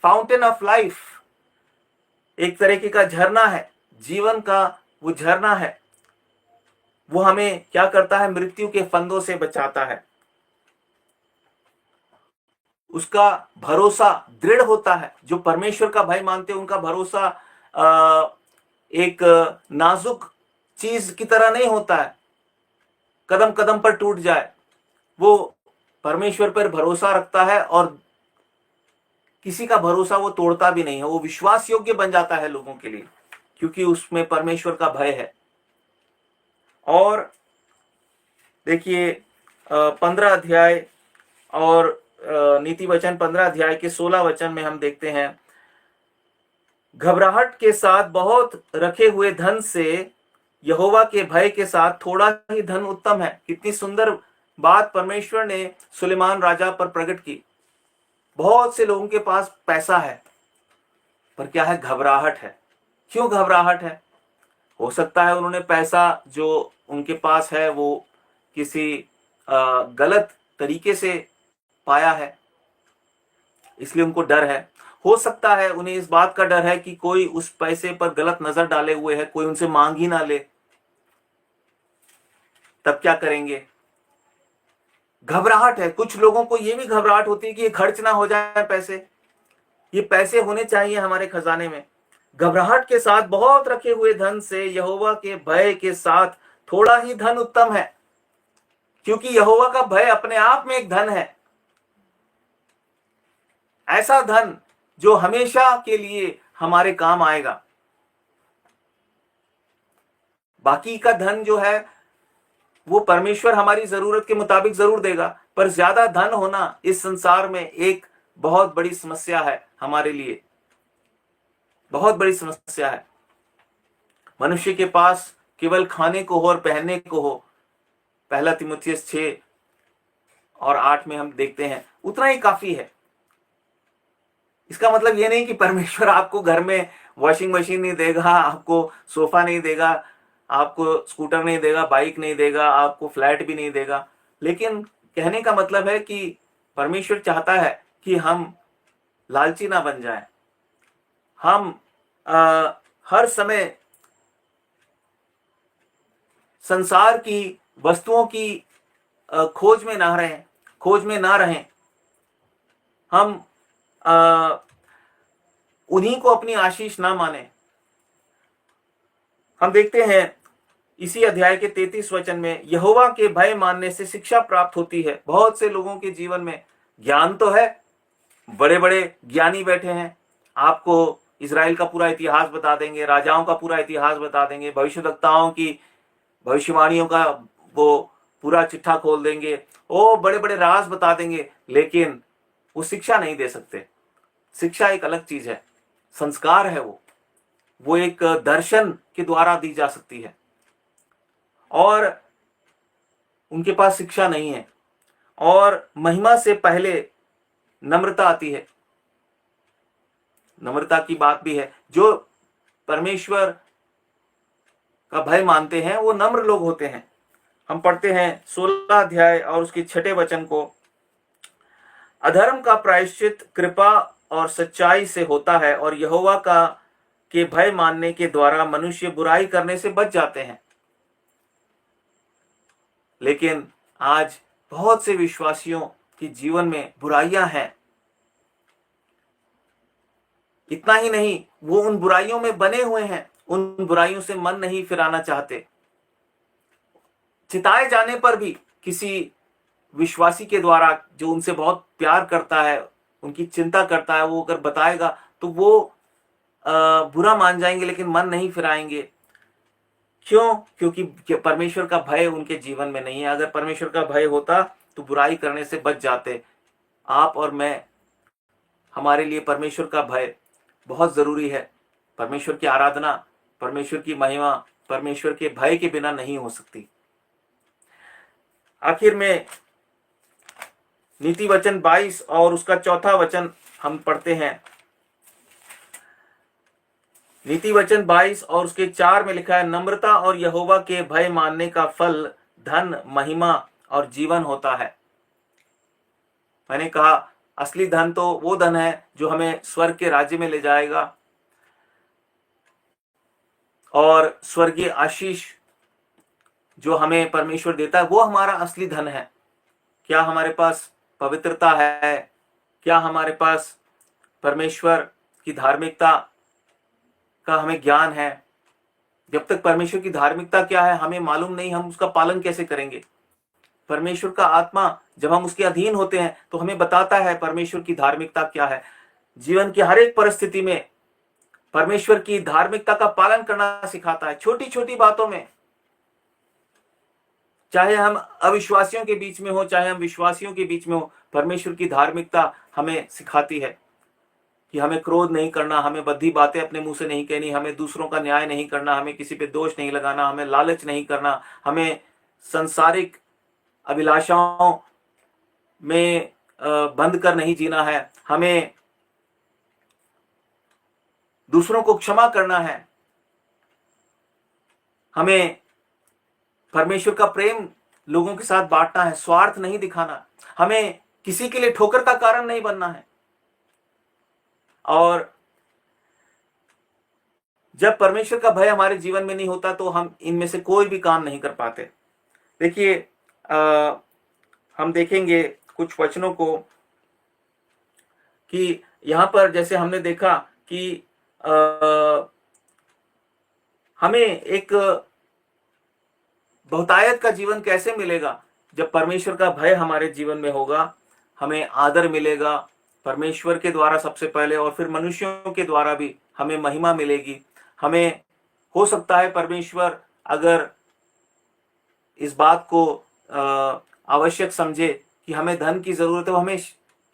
फाउंटेन ऑफ लाइफ, एक तरीके का झरना है, जीवन का वो झरना है। वो हमें क्या करता है? मृत्यु के फंदों से बचाता है। उसका भरोसा दृढ़ होता है। जो परमेश्वर का भय मानते हैं उनका भरोसा एक नाजुक चीज की तरह नहीं होता है, कदम कदम पर टूट जाए। वो परमेश्वर पर भरोसा रखता है और किसी का भरोसा वो तोड़ता भी नहीं है। वो विश्वास योग्य बन जाता है लोगों के लिए, क्योंकि उसमें परमेश्वर का भय है। और देखिए 15 अध्याय और नीति वचन 15 अध्याय के 16 वचन में हम देखते हैं, घबराहट के साथ बहुत रखे हुए धन से यहोवा के भय के साथ थोड़ा ही धन उत्तम है। कितनी सुंदर बात परमेश्वर ने सुलेमान राजा पर प्रकट की। बहुत से लोगों के पास पैसा है, पर क्या है? घबराहट है। क्यों घबराहट है? हो सकता है उन्होंने पैसा जो उनके पास है वो किसी गलत तरीके से पाया है, इसलिए उनको डर है। हो सकता है उन्हें इस बात का डर है कि कोई उस पैसे पर गलत नजर डाले हुए है, कोई उनसे मांग ही ना ले, तब क्या करेंगे? घबराहट है। कुछ लोगों को ये भी घबराहट होती है कि ये खर्च ना हो जाए पैसे, ये पैसे होने चाहिए हमारे खजाने में। घबराहट के साथ बहुत रखे हुए धन से यहोवा के भय के साथ थोड़ा ही धन उत्तम है, क्योंकि यहोवा का भय अपने आप में एक धन है। ऐसा धन जो हमेशा के लिए हमारे काम आएगा। बाकी का धन जो है वो परमेश्वर हमारी जरूरत के मुताबिक जरूर देगा, पर ज्यादा धन होना इस संसार में एक बहुत बड़ी समस्या है हमारे लिए, बहुत बड़ी समस्या है। मनुष्य के पास केवल खाने को हो और पहनने को हो, पहला तीमुथियुस 6 और 8 में हम देखते हैं, उतना ही काफी है। इसका मतलब ये नहीं कि परमेश्वर आपको घर में वॉशिंग मशीन नहीं देगा, आपको सोफा नहीं देगा, आपको स्कूटर नहीं देगा, बाइक नहीं देगा, आपको फ्लैट भी नहीं देगा। लेकिन कहने का मतलब है कि परमेश्वर चाहता है कि हम लालची ना बन जाएं, हम हर समय संसार की वस्तुओं की खोज में ना रहें। हम उन्हीं को अपनी आशीष ना माने। हम देखते हैं इसी अध्याय के 33 वचन में, यहोवा के भय मानने से शिक्षा प्राप्त होती है। बहुत से लोगों के जीवन में ज्ञान तो है, बड़े बड़े ज्ञानी बैठे हैं, आपको इजराइल का पूरा इतिहास बता देंगे, राजाओं का पूरा इतिहास बता देंगे, भविष्यवक्ताओं की भविष्यवाणियों का वो पूरा चिट्ठा खोल देंगे, वो बड़े बड़े राज बता देंगे, लेकिन वो शिक्षा नहीं दे सकते। शिक्षा एक अलग चीज है, संस्कार है, वो एक दर्शन के द्वारा दी जा सकती है, और उनके पास शिक्षा नहीं है। और महिमा से पहले नम्रता आती है। नम्रता की बात भी है। जो परमेश्वर का भय मानते हैं वो नम्र लोग होते हैं। हम पढ़ते हैं 16 अध्याय और उसके 6 वचन को, अधर्म का प्रायश्चित कृपा और सच्चाई से होता है, और यहोवा का के भय मानने के द्वारा मनुष्य बुराई करने से बच जाते हैं। लेकिन आज बहुत से विश्वासियों के जीवन में बुराइयां हैं। इतना ही नहीं, वो उन बुराइयों में बने हुए हैं, उन बुराइयों से मन नहीं फिराना चाहते। चिताए जाने पर भी किसी विश्वासी के द्वारा जो उनसे बहुत प्यार करता है, उनकी चिंता करता है, वो अगर बताएगा तो वो बुरा मान जाएंगे, लेकिन मन नहीं फिराएंगे। क्यों? क्योंकि परमेश्वर का भय उनके जीवन में नहीं है। अगर परमेश्वर का भय होता तो बुराई करने से बच जाते। आप और मैं, हमारे लिए परमेश्वर का भय बहुत जरूरी है। परमेश्वर की आराधना, परमेश्वर की महिमा परमेश्वर के भय के बिना नहीं हो सकती। आखिर में नीति वचन 22 और उसका 4 वचन हम पढ़ते हैं, नीति वचन 22 और उसके 4 में लिखा है, नम्रता और यहोवा के भय मानने का फल धन, महिमा और जीवन होता है। मैंने कहा असली धन तो वो धन है जो हमें स्वर्ग के राज्य में ले जाएगा, और स्वर्गीय आशीष जो हमें परमेश्वर देता है वो हमारा असली धन है। क्या हमारे पास पवित्रता है? क्या हमारे पास परमेश्वर की धार्मिकता का हमें ज्ञान है? जब तक परमेश्वर की धार्मिकता क्या है हमें मालूम नहीं, हम उसका पालन कैसे करेंगे? परमेश्वर का आत्मा जब हम उसके अधीन होते हैं तो हमें बताता है परमेश्वर की धार्मिकता क्या है। जीवन की हर एक परिस्थिति में परमेश्वर की धार्मिकता का पालन करना सिखाता है, छोटी छोटी बातों में। चाहे हम अविश्वासियों के बीच में हो, चाहे हम विश्वासियों के बीच में हो, परमेश्वर की धार्मिकता हमें सिखाती है कि हमें क्रोध नहीं करना, हमें बद्धी बातें अपने मुंह से नहीं कहनी, हमें दूसरों का न्याय नहीं करना, हमें किसी पे दोष नहीं लगाना, हमें लालच नहीं करना, हमें संसारिक अभिलाषाओं में बंद कर नहीं जीना है, हमें दूसरों को क्षमा करना है, हमें परमेश्वर का प्रेम लोगों के साथ बांटना है, स्वार्थ नहीं दिखाना, हमें किसी के लिए ठोकर का कारण नहीं बनना है। और जब परमेश्वर का भय हमारे जीवन में नहीं होता तो हम इनमें से कोई भी काम नहीं कर पाते। देखिए हम देखेंगे कुछ वचनों को कि यहां पर जैसे हमने देखा कि हमें एक बहुतायत का जीवन कैसे मिलेगा। जब परमेश्वर का भय हमारे जीवन में होगा, हमें आदर मिलेगा परमेश्वर के द्वारा सबसे पहले, और फिर मनुष्यों के द्वारा भी हमें महिमा मिलेगी। हमें हो सकता है परमेश्वर अगर इस बात को आवश्यक समझे कि हमें धन की जरूरत है, वो हमें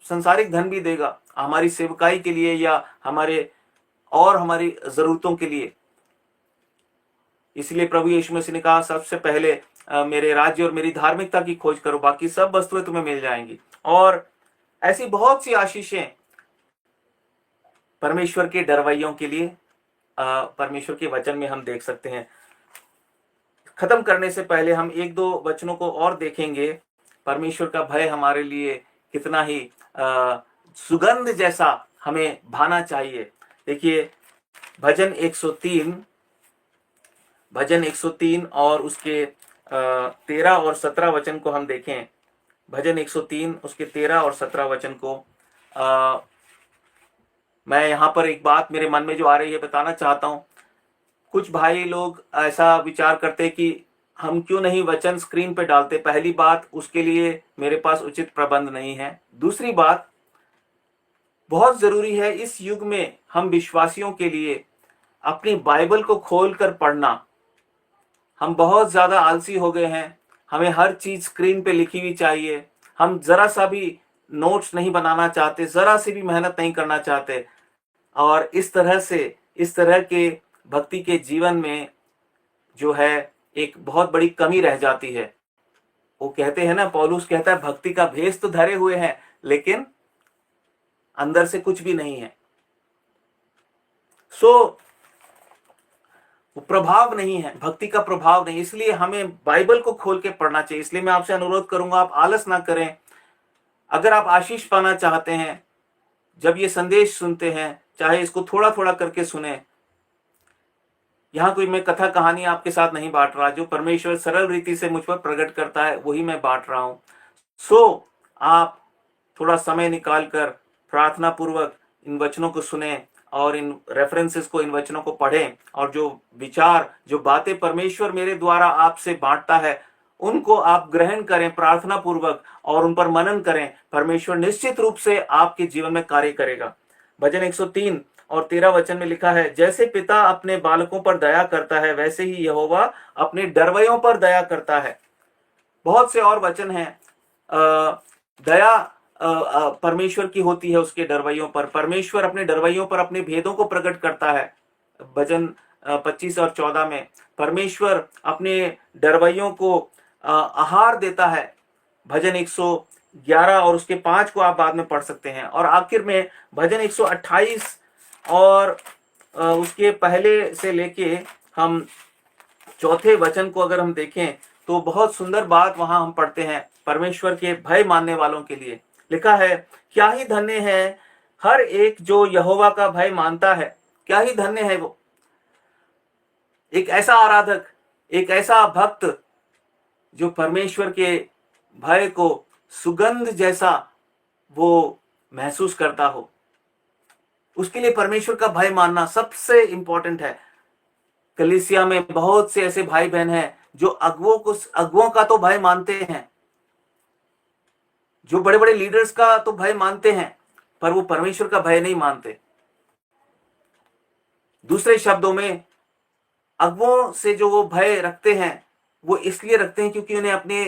संसारिक धन भी देगा हमारी सेवकाई के लिए या हमारे और हमारी जरूरतों के लिए। इसलिए प्रभु यीशु मसीह ने कहा सबसे पहले मेरे राज्य और मेरी धार्मिकता की खोज करो, बाकी सब वस्तुएं तुम्हें मिल जाएंगी। और ऐसी बहुत सी आशीषें परमेश्वर के डरवैयों के लिए परमेश्वर के वचन में हम देख सकते हैं। खत्म करने से पहले हम एक दो वचनों को और देखेंगे। परमेश्वर का भय हमारे लिए कितना ही सुगंध जैसा हमें भाना चाहिए। देखिए भजन 103 और उसके 13 और 17 वचन को हम देखें। भजन 103 उसके 13 और 17 वचन को मैं यहाँ पर एक बात मेरे मन में जो आ रही है बताना चाहता हूँ। कुछ भाई लोग ऐसा विचार करते कि हम क्यों नहीं वचन स्क्रीन पे डालते। पहली बात, उसके लिए मेरे पास उचित प्रबंध नहीं है। दूसरी बात, बहुत जरूरी है इस युग में हम विश्वासियों के लिए अपनी बाइबल को खोलकर पढ़ना। हम बहुत ज्यादा आलसी हो गए हैं, हमें हर चीज स्क्रीन पे लिखी हुई चाहिए। हम जरा सा भी नोट्स नहीं बनाना चाहते, जरा सी भी मेहनत नहीं करना चाहते, और इस तरह के भक्ति के जीवन में जो है एक बहुत बड़ी कमी रह जाती है। वो कहते हैं ना, पौलुस कहता है भक्ति का भेष तो धरे हुए हैं लेकिन अंदर से कुछ भी नहीं है। वो प्रभाव नहीं है, भक्ति का प्रभाव नहीं। इसलिए हमें बाइबल को खोल के पढ़ना चाहिए। इसलिए मैं आपसे अनुरोध करूंगा, आप आलस ना करें। अगर आप आशीष पाना चाहते हैं, जब ये संदेश सुनते हैं, चाहे इसको थोड़ा थोड़ा करके सुने। यहाँ कोई मैं कथा कहानी आपके साथ नहीं बांट रहा, जो परमेश्वर सरल रीति से मुझ पर प्रकट करता है वही मैं बांट रहा हूं। आप थोड़ा समय निकालकर प्रार्थना पूर्वक इन वचनों को सुने और इन रेफरेंसेस को, इन वचनों को पढ़ें, और जो विचार, जो बातें परमेश्वर मेरे द्वारा आपसे बांटता है उनको आप ग्रहण करें प्रार्थना पूर्वक और उन पर मनन करें। परमेश्वर निश्चित रूप से आपके जीवन में कार्य करेगा। भजन 103 और 13 वचन में लिखा है, जैसे पिता अपने बालकों पर दया करता है वैसे ही यहोवा अपने डरवैयों पर दया करता है। बहुत से और वचन हैं। दया परमेश्वर की होती है उसके डरवैयों पर। परमेश्वर अपने डरवैयों पर अपने भेदों को प्रकट करता है। भजन 25 और 14 में परमेश्वर अपने डरवैयों को आहार देता है। भजन 111 और उसके 5 को आप बाद में पढ़ सकते हैं। और आखिर में भजन 128 और उसके पहले से लेके हम चौथे वचन को अगर हम देखें तो बहुत सुंदर बात वहां हम पढ़ते हैं परमेश्वर के भय मानने वालों के लिए। लिखा है, क्या ही धन्य है हर एक जो यहोवा का भय मानता है। क्या ही धन्य है वो, एक ऐसा आराधक, एक ऐसा भक्त जो परमेश्वर के भय को सुगंध जैसा वो महसूस करता हो। उसके लिए परमेश्वर का भय मानना सबसे इंपॉर्टेंट है। कलीसिया में बहुत से ऐसे भाई बहन हैं जो अगुओं का तो भय मानते हैं, जो बड़े बड़े लीडर्स का तो भय मानते हैं, पर वो परमेश्वर का भय नहीं मानते। दूसरे शब्दों में, अगुओं से जो वो भय रखते हैं वो इसलिए रखते हैं क्योंकि उन्हें अपने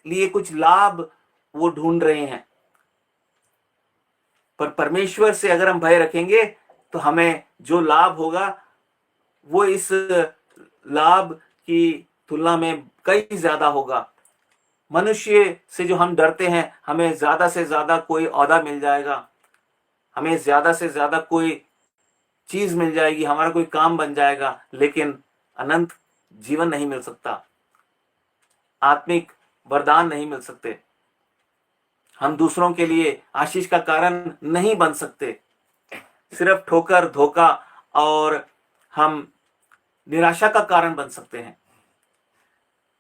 लिए कुछ लाभ वो ढूंढ रहे हैं। पर परमेश्वर से अगर हम भय रखेंगे तो हमें जो लाभ होगा वो इस लाभ की तुलना में कई ज्यादा होगा। मनुष्य से जो हम डरते हैं, हमें ज्यादा से ज्यादा कोई ओहदा मिल जाएगा, हमें ज्यादा से ज्यादा कोई चीज मिल जाएगी, हमारा कोई काम बन जाएगा, लेकिन अनंत जीवन नहीं मिल सकता, आत्मिक वरदान नहीं मिल सकते, हम दूसरों के लिए आशीष का कारण नहीं बन सकते, सिर्फ ठोकर, धोखा और हम निराशा का कारण बन सकते हैं।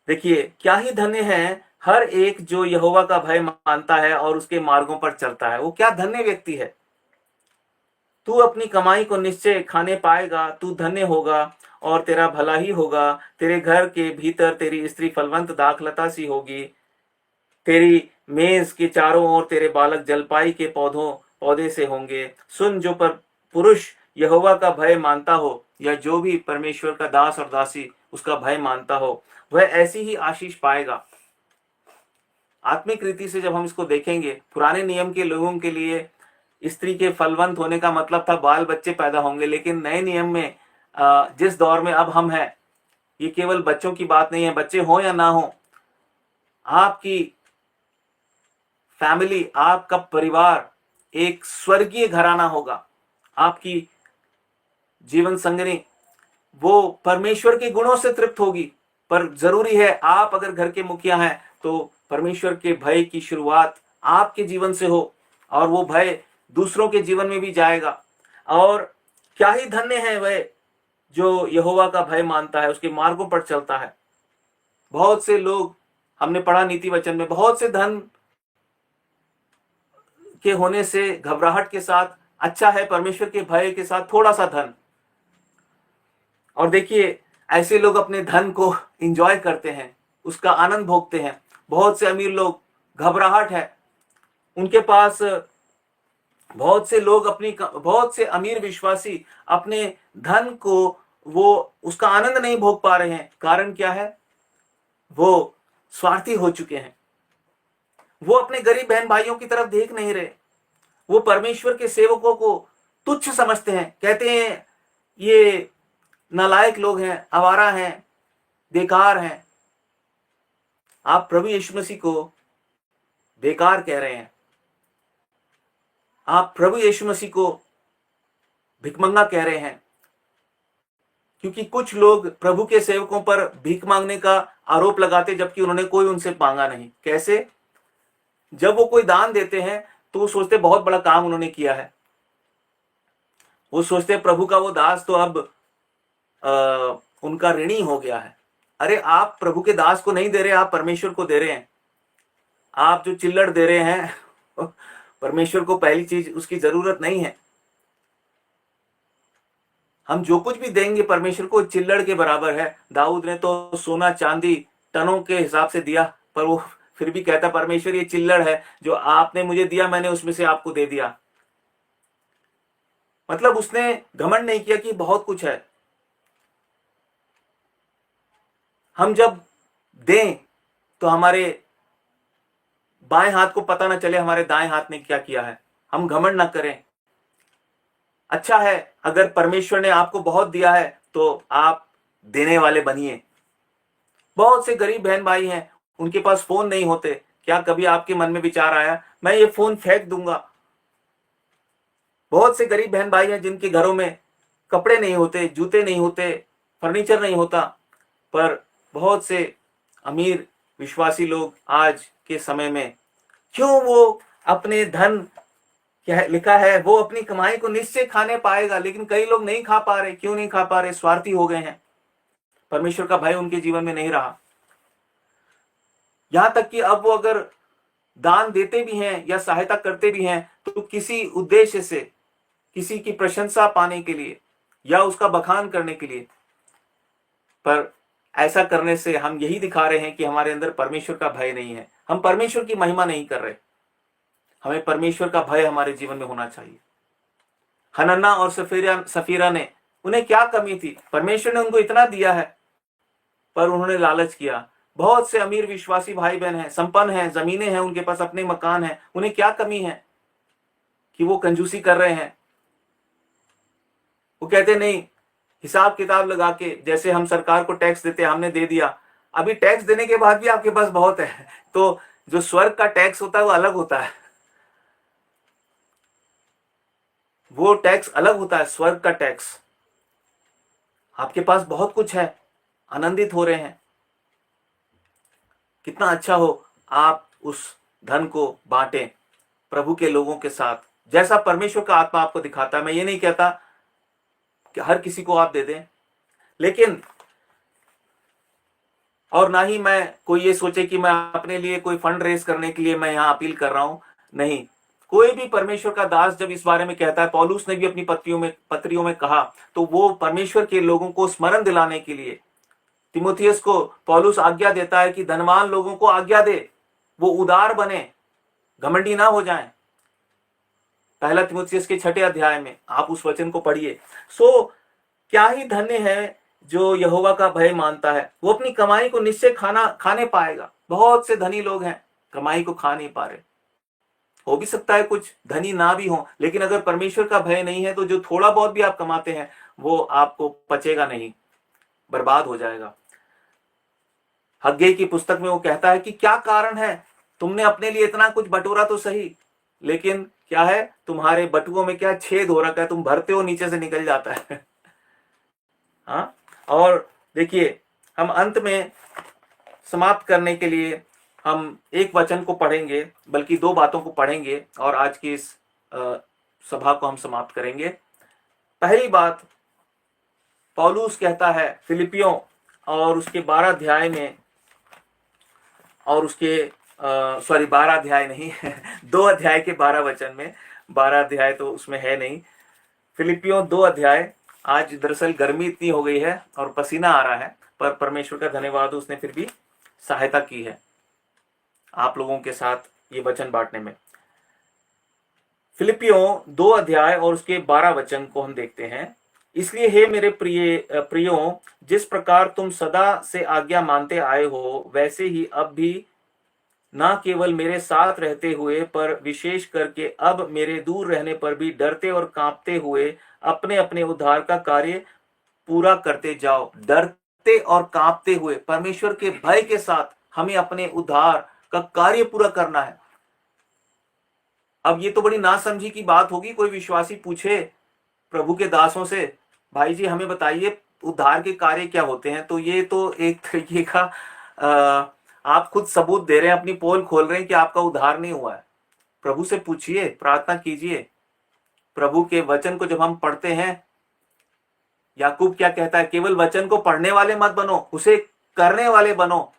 देखिए, क्या ही धन्य है हर एक जो यहोवा का भय मानता है और उसके मार्गों पर चलता है। वो क्या धन्य व्यक्ति है। तू अपनी कमाई को निश्चय खाने पाएगा, तू धन्य होगा और तेरा भला ही होगा। तेरे घर के भीतर तेरी स्त्री फलवंत दाखलता सी होगी, तेरी मेज के चारों ओर तेरे बालक जलपाई के पौधे से होंगे। सुन, जो पर पुरुष यहोवा का भय मानता हो, या जो भी परमेश्वर का दास और दासी उसका भय मानता हो, वह ऐसी ही आशीष पाएगा। आत्मिक रीति से जब हम इसको देखेंगे, पुराने नियम के लोगों के लिए स्त्री के फलवंत होने का मतलब था बाल बच्चे पैदा होंगे, लेकिन नए नियम में जिस दौर में अब हम हैं, ये केवल बच्चों की बात नहीं है। बच्चे हो या ना हो, आपकी फैमिली, आपका परिवार एक स्वर्गीय घराना होगा। आपकी जीवन संगनी वो परमेश्वर के गुणों से तृप्त होगी। पर जरूरी है, आप अगर घर के मुखिया हैं तो परमेश्वर के भय की शुरुआत आपके जीवन से हो, और वो भय दूसरों के जीवन में भी जाएगा। और क्या ही धन्य है वह जो यहोवा का भय मानता है, उसके मार्गों पर चलता है। बहुत से लोग, हमने पढ़ा नीति वचन में, बहुत से धन के होने से घबराहट के साथ अच्छा है परमेश्वर के भय के साथ थोड़ा सा धन। और देखिए, ऐसे लोग अपने धन को एंजॉय करते हैं, उसका आनंद भोगते हैं। बहुत से अमीर लोग, घबराहट है उनके पास, बहुत से अमीर विश्वासी अपने धन को वो उसका आनंद नहीं भोग पा रहे हैं। कारण क्या है? वो स्वार्थी हो चुके हैं। वो अपने गरीब बहन भाइयों की तरफ देख नहीं रहे। वो परमेश्वर के सेवकों को तुच्छ समझते हैं, कहते हैं ये नालायक लोग हैं, आवारा हैं, बेकार हैं। आप प्रभु यीशु मसीह को बेकार कह रहे हैं, आप प्रभु यीशु मसीह को भिखमंगा कह रहे हैं, क्योंकि कुछ लोग प्रभु के सेवकों पर भीख मांगने का आरोप लगाते जबकि उन्होंने कोई उनसे मांगा नहीं। कैसे? जब वो कोई दान देते हैं तो वो सोचते बहुत बड़ा काम उन्होंने किया है। वो सोचते प्रभु का वो दास तो अब उनका ऋणी हो गया है। अरे, आप प्रभु के दास को नहीं दे रहे, आप परमेश्वर को दे रहे हैं। आप जो चिल्लड़ दे रहे हैं परमेश्वर को पहली चीज उसकी जरूरत नहीं है। हम जो कुछ भी देंगे परमेश्वर को चिल्लड़ के बराबर है। दाऊद ने तो सोना चांदी टनों के हिसाब से दिया, पर वो फिर भी कहता परमेश्वर ये चिल्लड़ है, जो आपने मुझे दिया मैंने उसमें से आपको दे दिया। मतलब उसने घमंड नहीं किया कि बहुत कुछ है। हम जब दें तो हमारे बाएं हाथ को पता ना चले हमारे दाएं हाथ ने क्या किया है। हम घमंड ना करें। अच्छा है अगर परमेश्वर ने आपको बहुत दिया है तो आप देने वाले बनिए। बहुत से गरीब बहन भाई हैं, उनके पास फोन नहीं होते। क्या कभी आपके मन में विचार आया मैं ये फोन फेंक दूंगा? बहुत से गरीब बहन भाई हैं जिनके घरों में कपड़े नहीं होते, जूते नहीं होते, फर्नीचर नहीं होता, पर बहुत से अमीर विश्वासी लोग आज के समय में, क्यों वो अपने धन, क्या लिखा है, वो अपनी कमाई को निश्चय खाने पाएगा, लेकिन कई लोग नहीं खा पा रहे। क्यों नहीं खा पा रहे? स्वार्थी हो गए हैं, परमेश्वर का भय उनके जीवन में नहीं रहा। यहां तक कि अब वो अगर दान देते भी हैं या सहायता करते भी हैं तो किसी उद्देश्य से, किसी की प्रशंसा पाने के लिए या उसका बखान करने के लिए। पर ऐसा करने से हम यही दिखा रहे हैं कि हमारे अंदर परमेश्वर का भय नहीं है, हम परमेश्वर की महिमा नहीं कर रहे। हमें परमेश्वर का भय हमारे जीवन में होना चाहिए। हनन्ना और सफीरा ने, उन्हें क्या कमी थी? परमेश्वर ने उनको इतना दिया है, पर उन्होंने लालच किया। बहुत से अमीर विश्वासी भाई बहन हैं, संपन्न हैं, जमीनें हैं, उनके पास अपने मकान हैं, उन्हें क्या कमी है कि वो कंजूसी कर रहे हैं? वो कहते नहीं, हिसाब किताब लगा के, जैसे हम सरकार को टैक्स देते हैं, हमने दे दिया, अभी टैक्स देने के बाद भी आपके पास बहुत है, तो जो स्वर्ग का टैक्स होता है वो अलग होता है, वो टैक्स अलग होता है, स्वर्ग का टैक्स। आपके पास बहुत कुछ है, आनंदित हो रहे हैं, कितना अच्छा हो आप उस धन को बांटें प्रभु के लोगों के साथ, जैसा परमेश्वर का आत्मा आपको दिखाता है। मैं ये नहीं कहता कि हर किसी को आप दे दें, लेकिन और ना ही मैं कोई ये सोचे कि मैं अपने लिए कोई फंड रेज करने के लिए मैं यहां अपील कर रहा हूं। नहीं, कोई भी परमेश्वर का दास जब इस बारे में कहता है, पौलुस ने भी अपनी पत्रियों में कहा, तो वो परमेश्वर के लोगों को स्मरण दिलाने के लिए, तिमोथियस को पौलुस आज्ञा देता है कि धनवान लोगों को आज्ञा दे, वो उदार बने, घमंडी ना हो जाएं। पहला तिमोथियस के 6 अध्याय में आप उस वचन को पढ़िए। सो क्या ही धन्य है जो यहोवा का भय मानता है, वो अपनी कमाई को निश्चय खाने पाएगा। बहुत से धनी लोग हैं, कमाई को खा नहीं पा रहे। हो भी सकता है कुछ धनी ना भी हो, लेकिन अगर परमेश्वर का भय नहीं है तो जो थोड़ा बहुत भी आप कमाते हैं वो आपको पचेगा नहीं, बर्बाद हो जाएगा। हग्गे की पुस्तक में वो कहता है कि क्या कारण है, तुमने अपने लिए इतना कुछ बटोरा तो सही, लेकिन क्या है, तुम्हारे बटुओं में क्या छेद हो रखा है, तुम भरते हो नीचे से निकल जाता है। हाँ, और देखिए, हम अंत में समाप्त करने के लिए हम एक वचन को पढ़ेंगे, बल्कि 2 बातों को पढ़ेंगे और आज की इस सभा को हम समाप्त करेंगे। पहली बात, पौलुस कहता है फिलिपियों और उसके 12 अध्याय में, और उसके 12 अध्याय नहीं 2 अध्याय के 12 वचन में, 12 अध्याय तो उसमें है नहीं, फिलिपियों 2 अध्याय। आज दरअसल गर्मी इतनी हो गई है और पसीना आ रहा है, पर परमेश्वर का धन्यवाद, उसने फिर भी सहायता की है आप लोगों के साथ ये वचन बांटने में। फिलिपियों 2 अध्याय और उसके 12 वचन को हम देखते हैं। इसलिए हे मेरे प्रियों, जिस प्रकार तुम सदा से आज्ञा मानते आए हो, वैसे ही अब भी ना केवल मेरे साथ रहते हुए, पर विशेष करके अब मेरे दूर रहने पर भी डरते और कांपते हुए अपने अपने उद्धार का कार्य पूरा करते जाओ। डरते और कांपते हुए, परमेश्वर के भय के साथ हमें अपने उद्धार का कार्य पूरा करना है। अब ये तो बड़ी नासमझी की बात होगी, कोई विश्वासी पूछे प्रभु के दासों से, भाई जी हमें बताइए उद्धार के कार्य क्या होते हैं, तो ये तो एक तरीके का आप खुद सबूत दे रहे हैं, अपनी पोल खोल रहे हैं कि आपका उद्धार नहीं हुआ है। प्रभु से पूछिए, प्रार्थना कीजिए। प्रभु के वचन को जब हम पढ़ते हैं, याकूब क्या कहता है, केवल वचन को पढ़ने वाले मत बनो, उसे करने वाले बनो,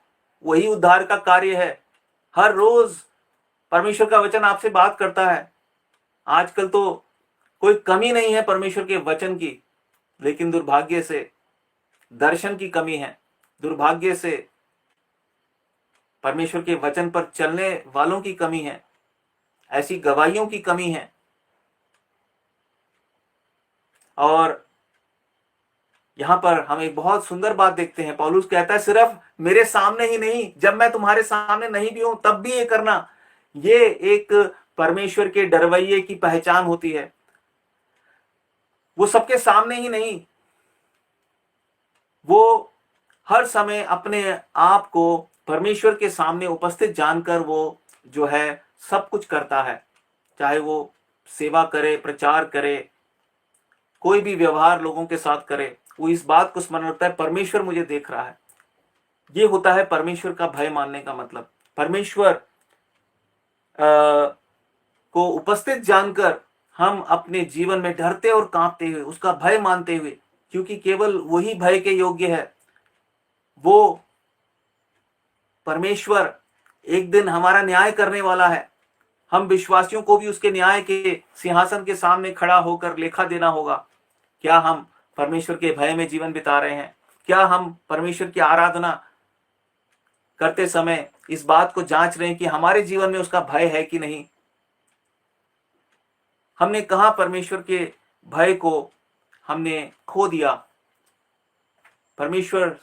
वही उद्धार का कार्य है। हर रोज परमेश्वर का वचन आपसे बात करता है। आजकल तो कोई कमी नहीं है परमेश्वर के वचन की, लेकिन दुर्भाग्य से दर्शन की कमी है, दुर्भाग्य से परमेश्वर के वचन पर चलने वालों की कमी है, ऐसी गवाहियों की कमी है। और यहां पर हम एक बहुत सुंदर बात देखते हैं, पौलुस कहता है सिर्फ मेरे सामने ही नहीं, जब मैं तुम्हारे सामने नहीं भी हूं तब भी ये करना। ये एक परमेश्वर के डरवैये की पहचान होती है। वो सबके सामने ही नहीं, वो हर समय अपने आप को परमेश्वर के सामने उपस्थित जानकर वो जो है सब कुछ करता है, चाहे वो सेवा करे, प्रचार करे, कोई भी व्यवहार लोगों के साथ करे, वो इस बात को स्मरण रखता है परमेश्वर मुझे देख रहा है। ये होता है परमेश्वर का भय मानने का मतलब। परमेश्वर को उपस्थित जानकर हम अपने जीवन में डरते और कांपते हुए, उसका भय मानते हुए, क्योंकि केवल वही भय के योग्य है। वो परमेश्वर एक दिन हमारा न्याय करने वाला है। हम विश्वासियों को भी उसके न्याय के सिंहासन के सामने खड़ा होकर लेखा देना होगा। क्या हम परमेश्वर के भय में जीवन बिता रहे हैं? क्या हम परमेश्वर की आराधना करते समय इस बात को जांच रहे हैं कि हमारे जीवन में उसका भय है कि नहीं? हमने कहां परमेश्वर के भय को हमने खो दिया? परमेश्वर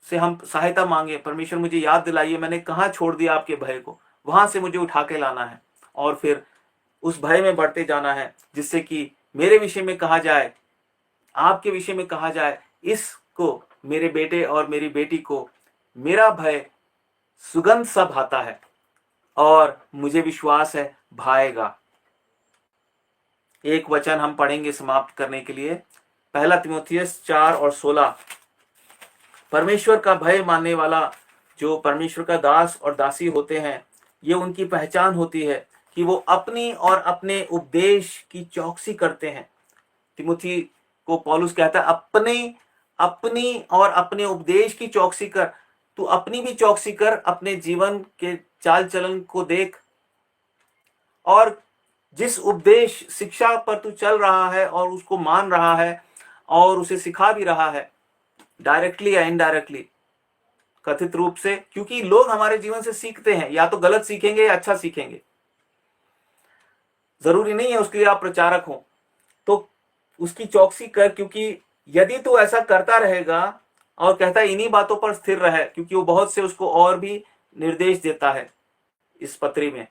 से हम सहायता मांगे, परमेश्वर मुझे याद दिलाइए मैंने कहां छोड़ दिया आपके भय को, वहां से मुझे उठा के लाना है और फिर उस भय में बढ़ते जाना है, जिससे कि मेरे विषय में कहा जाए, आपके विषय में कहा जाए, इसको, मेरे बेटे और मेरी बेटी को मेरा भय सुगंध सा भाता है और मुझे विश्वास है भाएगा। एक वचन हम पढ़ेंगे समाप्त करने के लिए, पहला तीमुथियुस 4 और 16। परमेश्वर का भय मानने वाला जो परमेश्वर का दास और दासी होते हैं, ये उनकी पहचान होती है कि वो अपनी और अपने उपदेश की चौकसी करते हैं। तिमुथी को पौलुस कहता है अपनी और अपने उपदेश की चौकसी कर। तू अपनी भी चौकसी कर, अपने जीवन के चाल चलन को देख, और जिस उपदेश शिक्षा पर तू चल रहा है और उसको मान रहा है और उसे सिखा भी रहा है, डायरेक्टली या इनडायरेक्टली, कथित रूप से, क्योंकि लोग हमारे जीवन से सीखते हैं, या तो गलत सीखेंगे या अच्छा सीखेंगे। जरूरी नहीं है उसके लिए आप प्रचारक हो। तो उसकी चौकसी कर, क्योंकि यदि तू ऐसा करता रहेगा, और कहता है इन्हीं बातों पर स्थिर रहे, क्योंकि वो बहुत से उसको और भी निर्देश देता है इस पत्री में।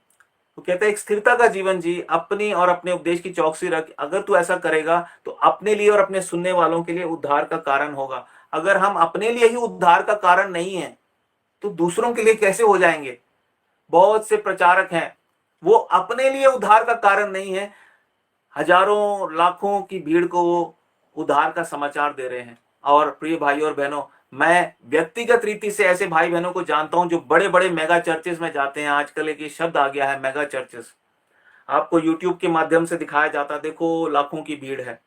तो कहता है एक स्थिरता का जीवन जी, अपनी और अपने उपदेश की चौकसी रख। अगर तू ऐसा करेगा तो अपने लिए और अपने सुनने वालों के लिए उद्धार का कारण होगा। अगर हम अपने लिए ही उद्धार का कारण नहीं है तो दूसरों के लिए कैसे हो जाएंगे? बहुत से प्रचारक हैं, वो अपने लिए उद्धार का कारण नहीं है, हजारों लाखों की भीड़ को वो उद्धार का समाचार दे रहे हैं। और प्रिय भाइयों और बहनों, मैं व्यक्तिगत रीति से ऐसे भाई बहनों को जानता हूं जो बड़े बड़े मेगा चर्चेस में जाते हैं। आजकल एक शब्द आ गया है मेगा चर्चेस, आपको यूट्यूब के माध्यम से दिखाया जाता है, देखो लाखों की भीड़ है।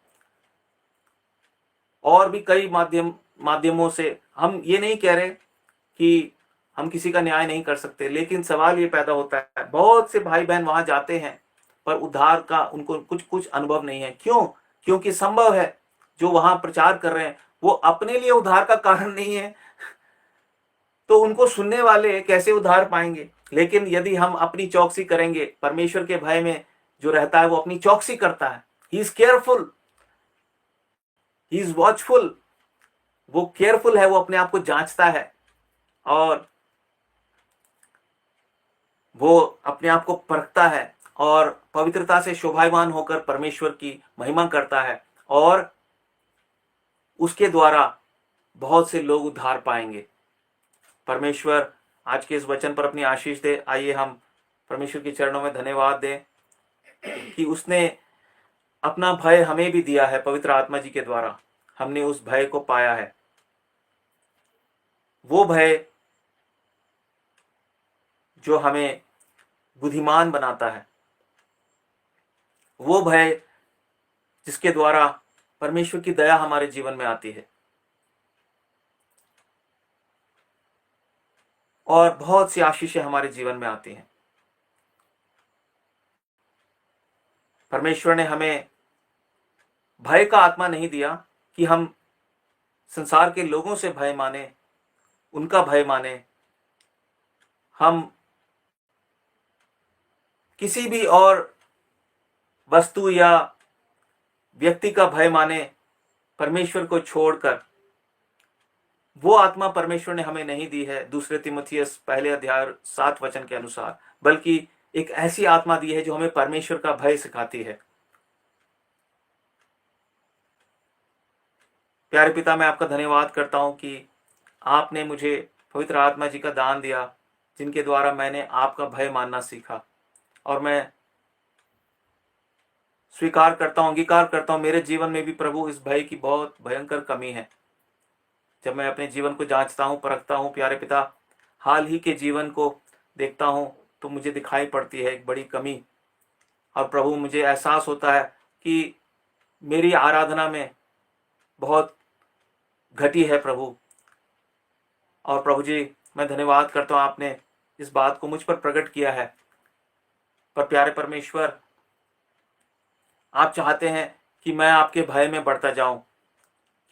और भी कई माध्यमों से, हम ये नहीं कह रहे कि हम किसी का न्याय नहीं कर सकते, लेकिन सवाल ये पैदा होता है, बहुत से भाई बहन वहां जाते हैं पर उद्धार का उनको कुछ कुछ अनुभव नहीं है। क्यों? क्योंकि संभव है जो वहां प्रचार कर रहे हैं वो अपने लिए उद्धार का कारण नहीं है, तो उनको सुनने वाले कैसे उद्धार पाएंगे? लेकिन यदि हम अपनी चौकसी करेंगे, परमेश्वर के भय में जो रहता है वो अपनी चौकसी करता है, he is careful, he is watchful, वो केयरफुल है, वो अपने आप को जांचता है और वो अपने आप को परखता है और पवित्रता से शोभायमान होकर परमेश्वर की महिमा करता है, और उसके द्वारा बहुत से लोग उद्धार पाएंगे। परमेश्वर आज के इस वचन पर अपनी आशीष दे। आइए हम परमेश्वर के चरणों में धन्यवाद दें कि उसने अपना भय हमें भी दिया है। पवित्र आत्मा जी के द्वारा हमने उस भय को पाया है, वो भय जो हमें बुद्धिमान बनाता है, वो भय जिसके द्वारा परमेश्वर की दया हमारे जीवन में आती है और बहुत सी आशीषें हमारे जीवन में आती हैं। परमेश्वर ने हमें भय का आत्मा नहीं दिया कि हम संसार के लोगों से भय माने, उनका भय माने, हम किसी भी और वस्तु या व्यक्ति का भय माने परमेश्वर को छोड़कर। वो आत्मा परमेश्वर ने हमें नहीं दी है दूसरे तीमुथियुस पहले अध्याय 7 वचन के अनुसार, बल्कि एक ऐसी आत्मा दी है जो हमें परमेश्वर का भय सिखाती है। प्यारे पिता, मैं आपका धन्यवाद करता हूं कि आपने मुझे पवित्र आत्मा जी का दान दिया, जिनके द्वारा मैंने आपका भय मानना सीखा और मैं स्वीकार करता हूँ, अंगीकार करता हूँ, मेरे जीवन में भी प्रभु इस भय की बहुत भयंकर कमी है। जब मैं अपने जीवन को जांचता हूँ, परखता हूँ प्यारे पिता, हाल ही के जीवन को देखता हूँ तो मुझे दिखाई पड़ती है एक बड़ी कमी। और प्रभु मुझे एहसास होता है कि मेरी आराधना में बहुत घटी है प्रभु। और प्रभु जी, मैं धन्यवाद करता हूँ, आपने इस बात को मुझ पर प्रकट किया है। पर प्यारे परमेश्वर, आप चाहते हैं कि मैं आपके भय में बढ़ता जाऊं,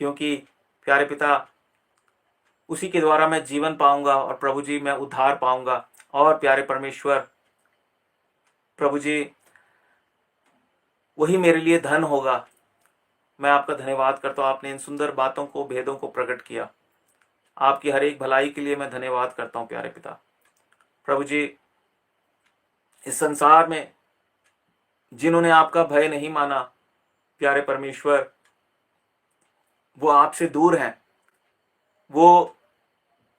क्योंकि प्यारे पिता, उसी के द्वारा मैं जीवन पाऊंगा और प्रभु जी मैं उद्धार पाऊंगा। और प्यारे परमेश्वर, प्रभु जी, वही मेरे लिए धन होगा। मैं आपका धन्यवाद करता हूँ, आपने इन सुंदर बातों को, भेदों को प्रकट किया। आपकी हर एक भलाई के लिए मैं धन्यवाद करता हूँ प्यारे पिता। प्रभु जी, इस संसार में जिन्होंने आपका भय नहीं माना, प्यारे परमेश्वर, वो आपसे दूर हैं। वो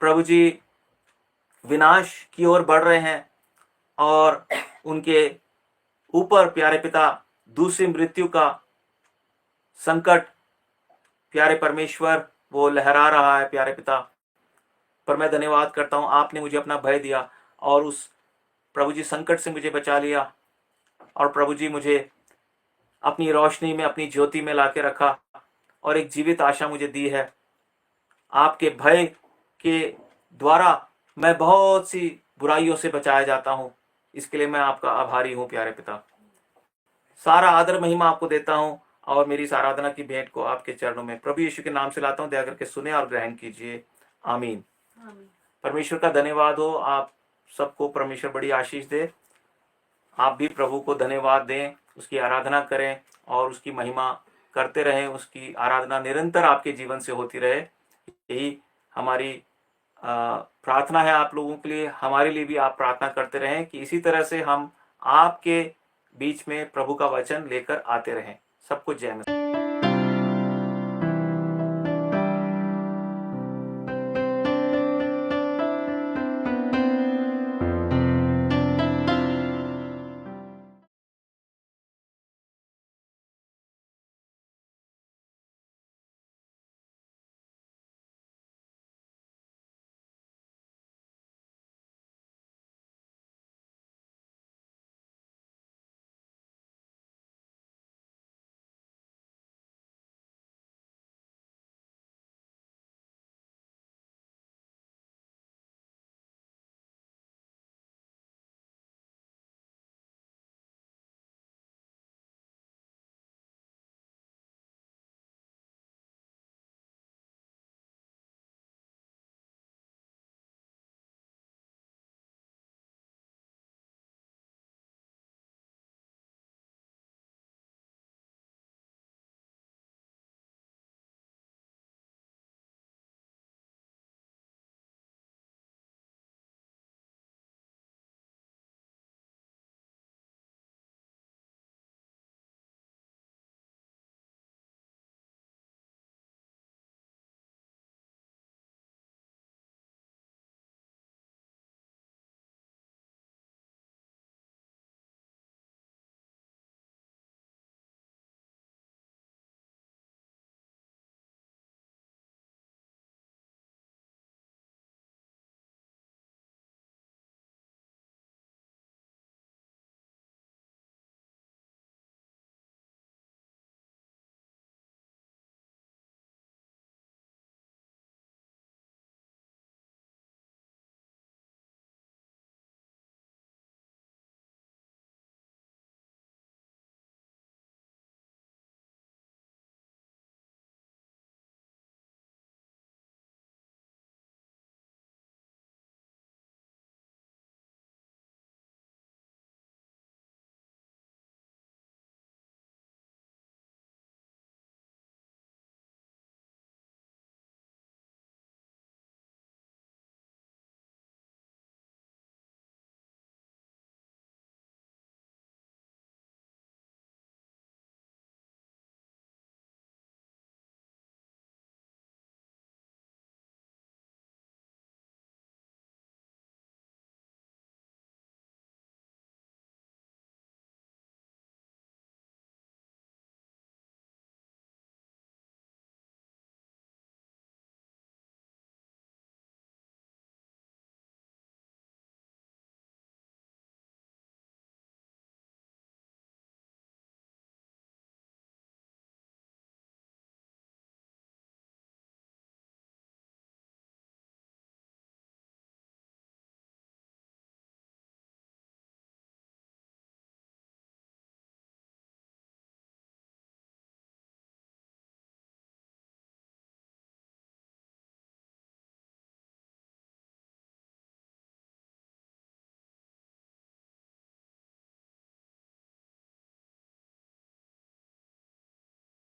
प्रभु जी विनाश की ओर बढ़ रहे हैं और उनके ऊपर प्यारे पिता दूसरी मृत्यु का संकट, प्यारे परमेश्वर, वो लहरा रहा है प्यारे पिता। पर मैं धन्यवाद करता हूँ, आपने मुझे अपना भय दिया और उस प्रभु जी संकट से मुझे बचा लिया। और प्रभु जी मुझे अपनी रोशनी में, अपनी ज्योति में लाके रखा और एक जीवित आशा मुझे दी है। आपके भय के द्वारा मैं बहुत सी बुराइयों से बचाया जाता हूँ। इसके लिए मैं आपका आभारी हूँ प्यारे पिता। सारा आदर महिमा आपको देता हूँ और मेरी इस आराधना की भेंट को आपके चरणों में प्रभु यीशु के नाम से लाता हूँ। दया करके सुने और ग्रहण कीजिए। आमीन। परमेश्वर का धन्यवाद हो। आप सबको परमेश्वर बड़ी आशीष दे। आप भी प्रभु को धन्यवाद दें, उसकी आराधना करें और उसकी महिमा करते रहें। उसकी आराधना निरंतर आपके जीवन से होती रहे, यही हमारी प्रार्थना है आप लोगों के लिए। हमारे लिए भी आप प्रार्थना करते रहें कि इसी तरह से हम आपके बीच में प्रभु का वचन लेकर आते रहें। सबको जय मसीह।